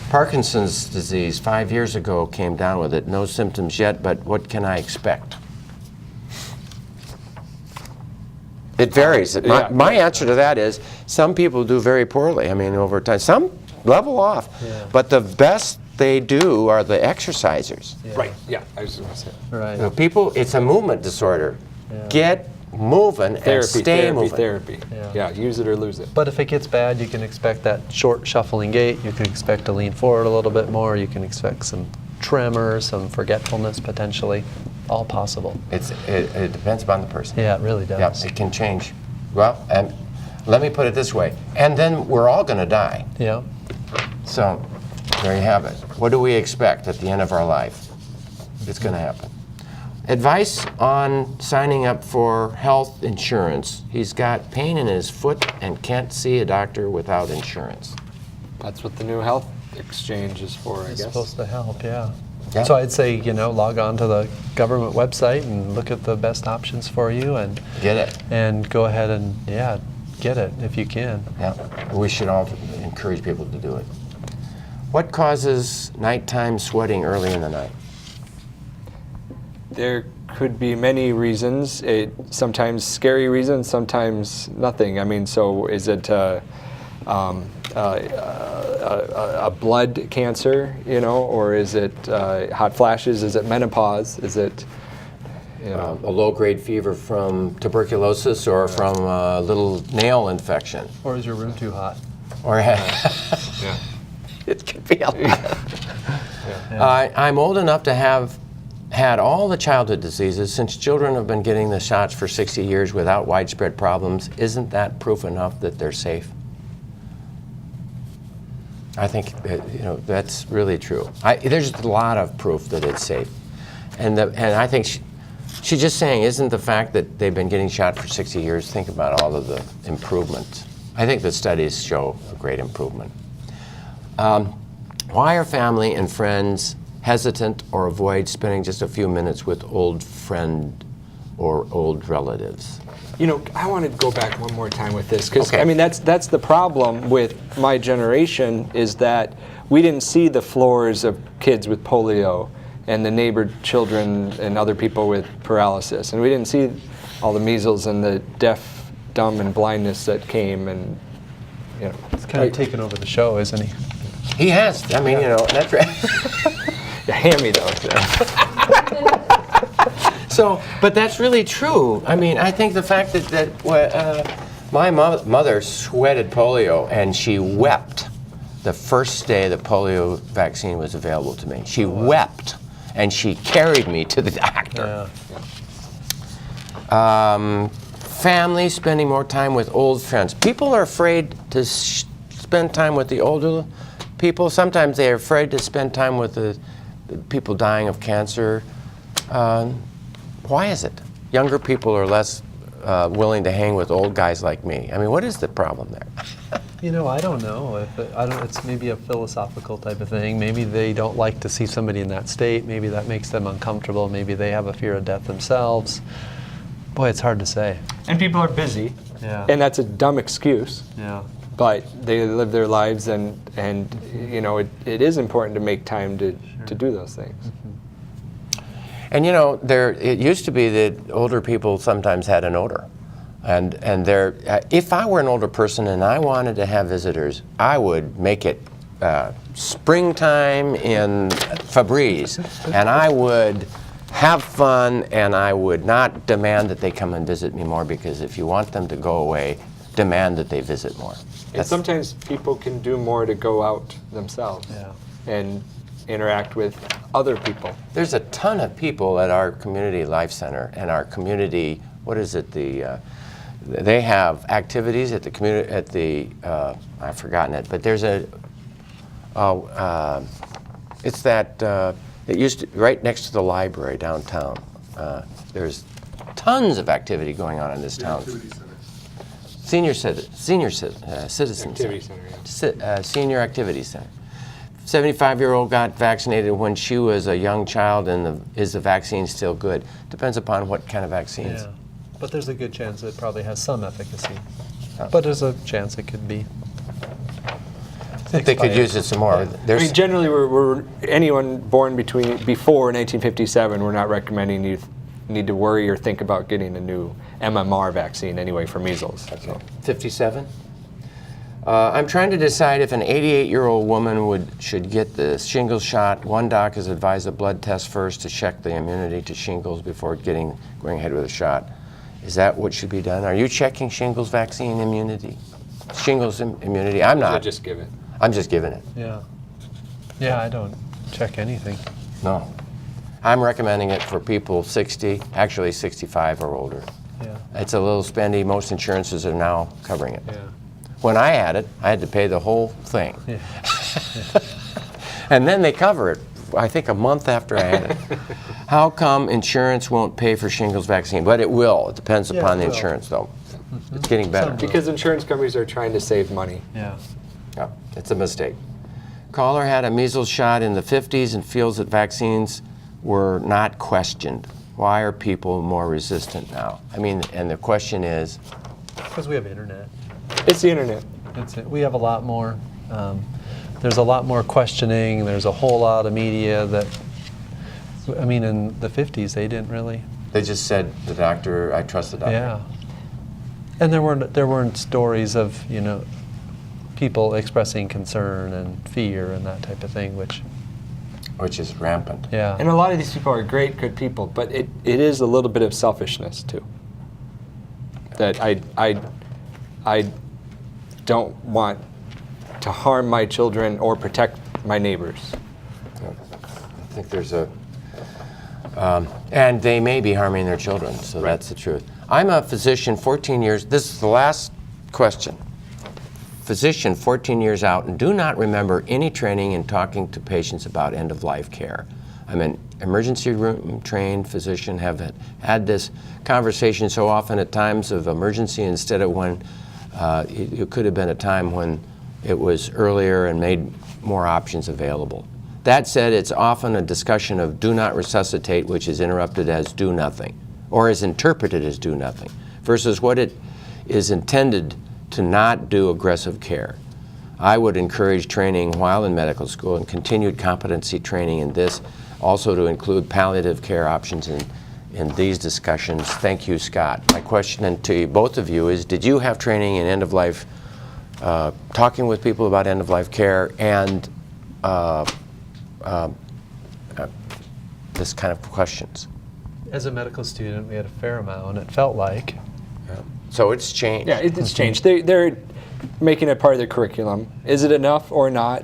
Speaker 2: Parkinson's disease, 5 years ago, came down with it. No symptoms yet, but what can I expect? It varies. My answer to that is some people do very poorly. I mean, over time. Some level off. Yeah. But the best they do are the exercisers.
Speaker 4: Yeah. Right, yeah. I was going to say.
Speaker 3: Right.
Speaker 2: You know, people, it's a movement disorder. Yeah. Get moving and stay moving.
Speaker 4: Therapy. Yeah, use it or lose it.
Speaker 3: But if it gets bad, you can expect that short shuffling gait. You can expect to lean forward a little bit more. You can expect some tremor, some forgetfulness potentially. All possible.
Speaker 2: It depends upon the person.
Speaker 3: Yeah, it really does.
Speaker 2: Yeah, it can change. Well, and let me put it this way. And then we're all going to die.
Speaker 3: Yeah.
Speaker 2: So there you have it. What do we expect at the end of our life? It's going to happen. Advice on signing up for health insurance. He's got pain in his foot and can't see a doctor without insurance.
Speaker 4: That's what the new health exchange is for, I guess.
Speaker 3: It's supposed to help, yeah.
Speaker 2: Yeah.
Speaker 3: So I'd say, log on to the government website and look at the best options for you and
Speaker 2: get it.
Speaker 3: And go ahead and, get it if you can.
Speaker 2: Yeah, we should all encourage people to do it. What causes nighttime sweating early in the night?
Speaker 4: There could be many reasons. Sometimes scary reasons, sometimes nothing. I mean, so is it a blood cancer, or is it hot flashes? Is it menopause? Is it,
Speaker 2: a low-grade fever from tuberculosis or from a little nail infection?
Speaker 3: Or is your room too hot?
Speaker 2: Or it could be a lot. I'm old enough to have had all the childhood diseases. Since children have been getting the shots for 60 years without widespread problems, isn't that proof enough that they're safe? I think that's really true. There's a lot of proof that it's safe, and I think she's just saying, isn't the fact that they've been getting shot for 60 years? Think about all of the improvements. I think the studies show a great improvement. Why are family and friends hesitant or avoid spending just a few minutes with old friend or old relatives?
Speaker 4: I want to go back one more time with this, because that's the problem with my generation, is that we didn't see the floors of kids with polio and the neighbor children and other people with paralysis, and we didn't see all the measles and the deaf, dumb, and blindness that came, and
Speaker 3: it's kind of taken over the show, isn't he?
Speaker 2: He has. I mean, that's right.
Speaker 4: Hammy though.
Speaker 2: So, but that's really true. I mean, I think the fact that my mother sweated polio, and she wept the first day the polio vaccine was available to me. She wept, and she carried me to the doctor. Yeah. Family spending more time with old friends. People are afraid to spend time with the older people. Sometimes they're afraid to spend time with the people dying of cancer. Why is it? Younger people are less willing to hang with old guys like me. I mean, what is the problem there?
Speaker 3: I don't know. It's maybe a philosophical type of thing. Maybe they don't like to see somebody in that state. Maybe that makes them uncomfortable. Maybe they have a fear of death themselves. Boy, it's hard to say.
Speaker 4: And people are busy.
Speaker 3: Yeah.
Speaker 4: And that's a dumb excuse.
Speaker 3: Yeah.
Speaker 4: But they live their lives, and it is important to make time to do those things.
Speaker 3: Mm-hmm.
Speaker 2: And it used to be that older people sometimes had an odor, and if I were an older person and I wanted to have visitors, I would make it springtime in Febreze, and I would have fun, and I would not demand that they come and visit me more, because if you want them to go away, demand that they visit more.
Speaker 4: And sometimes people can do more to go out themselves.
Speaker 3: Yeah.
Speaker 4: And interact with other people.
Speaker 2: There's a ton of people at our community life center and our community, what is it, they have activities at the community, at the, I've forgotten it, but there's it's that, it used to, right next to the library downtown. There's tons of activity going on in this town. Senior citizen
Speaker 4: Activity center, yeah.
Speaker 2: Senior activity center. 75-year-old got vaccinated when she was a young child, and is the vaccine still good? Depends upon what kind of vaccines.
Speaker 3: Yeah, but there's a good chance it probably has some efficacy. But there's a chance it could be.
Speaker 2: They could use it some more.
Speaker 4: I mean, generally, we're anyone born before 1957, we're not recommending you need to worry or think about getting a new MMR vaccine anyway for measles.
Speaker 2: Okay. So. 57? I'm trying to decide if an 88-year-old woman should get the shingles shot. One doc has advised a blood test first to check the immunity to shingles before going ahead with a shot. Is that what should be done? Are you checking shingles vaccine immunity? Shingles immunity? I'm not.
Speaker 4: Just give it.
Speaker 2: I'm just giving it.
Speaker 3: Yeah. Yeah, I don't check anything.
Speaker 2: No. I'm recommending it for people 60, actually 65 or older.
Speaker 3: Yeah.
Speaker 2: It's a little spendy. Most insurances are now covering it.
Speaker 3: Yeah.
Speaker 2: When I had it, I had to pay the whole thing.
Speaker 3: Yeah.
Speaker 2: And then they cover it, I think, a month after I had it. How come insurance won't pay for shingles vaccine? But it will. It depends upon the insurance, though. It's getting better.
Speaker 4: Because insurance companies are trying to save money.
Speaker 3: Yeah.
Speaker 2: Yeah, it's a mistake. Caller had a measles shot in the 50s and feels that vaccines were not questioned. Why are people more resistant now? I mean, and the question is?
Speaker 3: Because we have internet.
Speaker 4: It's the internet.
Speaker 3: We have a lot more. There's a lot more questioning. There's a whole lot of media that, I mean, in the 50s, they didn't really.
Speaker 2: They just said, the doctor, I trust the doctor.
Speaker 3: Yeah. And there weren't stories of, people expressing concern and fear and that type of thing,
Speaker 2: Which is rampant.
Speaker 3: Yeah.
Speaker 4: And a lot of these people are great, good people, but it is a little bit of selfishness too. That I don't want to harm my children or protect my neighbors.
Speaker 2: I think there's and they may be harming their children, so that's the truth. I'm a physician 14 years, this is the last question. Physician 14 years out and do not remember any training in talking to patients about end-of-life care. I'm an emergency room trained physician, have had this conversation so often at times of emergency instead of when it could have been a time when it was earlier and made more options available. That said, it's often a discussion of do not resuscitate, which is interrupted as do nothing, or is interpreted as do nothing, versus what it is intended to not do aggressive care. I would encourage training while in medical school and continued competency training in this, also to include palliative care options in these discussions. Thank you, Scott. My question to both of you is, did you have training in end-of-life, talking with people about end-of-life care and this kind of questions?
Speaker 3: As a medical student, we had a fair amount, it felt like.
Speaker 2: So it's changed.
Speaker 4: Yeah, it's changed. They're making it part of the curriculum. Is it enough or not?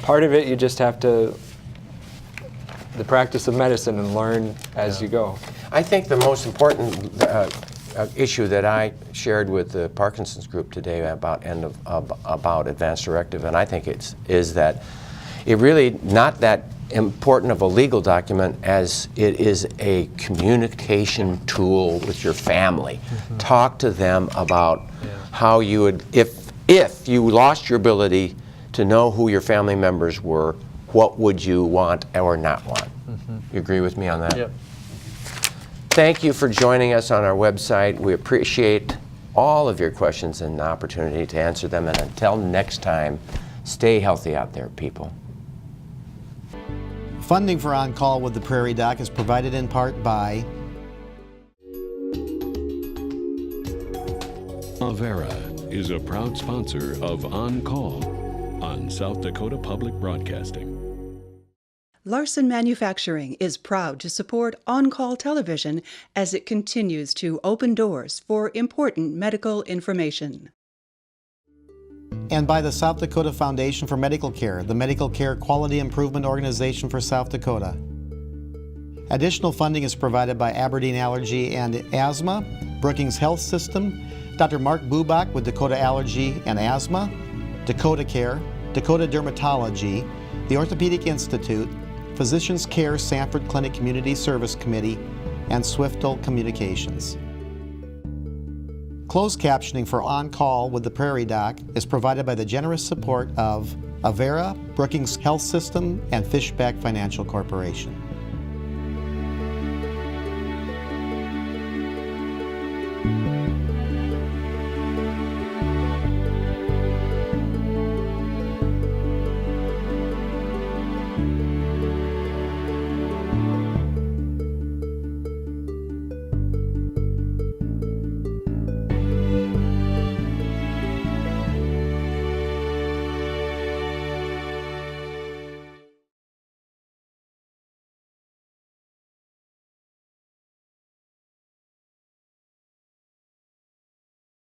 Speaker 4: Part of it you just have to, the practice of medicine and learn as you go.
Speaker 2: I think the most important issue that I shared with the Parkinson's group today about advance directive, and I think is that it really not that important of a legal document as it is a communication tool with your family. Mm-hmm. Talk to them about how you would, if you lost your ability to know who your family members were, what would you want or not want? Mm-hmm. You agree with me on that?
Speaker 3: Yep.
Speaker 2: Thank you for joining us on our website. We appreciate all of your questions and the opportunity to answer them. And until next time, stay healthy out there, people.
Speaker 8: Funding for On Call with the Prairie Doc is provided in part by
Speaker 9: Avera is a proud sponsor of On Call on South Dakota Public Broadcasting.
Speaker 1: Larson Manufacturing is proud to support On Call Television as it continues to open doors for important medical information.
Speaker 8: and by the South Dakota Foundation for Medical Care, the medical care quality improvement organization for South Dakota. Additional funding is provided by Aberdeen Allergy and Asthma, Brookings Health System, Dr. Mark Bubach with Dakota Allergy and Asthma, Dakota Care, Dakota Dermatology, the Orthopedic Institute, Physicians Care Sanford Clinic Community Service Committee, and Swiftel Communications. Closed captioning for On Call with the Prairie Doc is provided by the generous support of Avera, Brookings Health System, and Fishback Financial Corporation.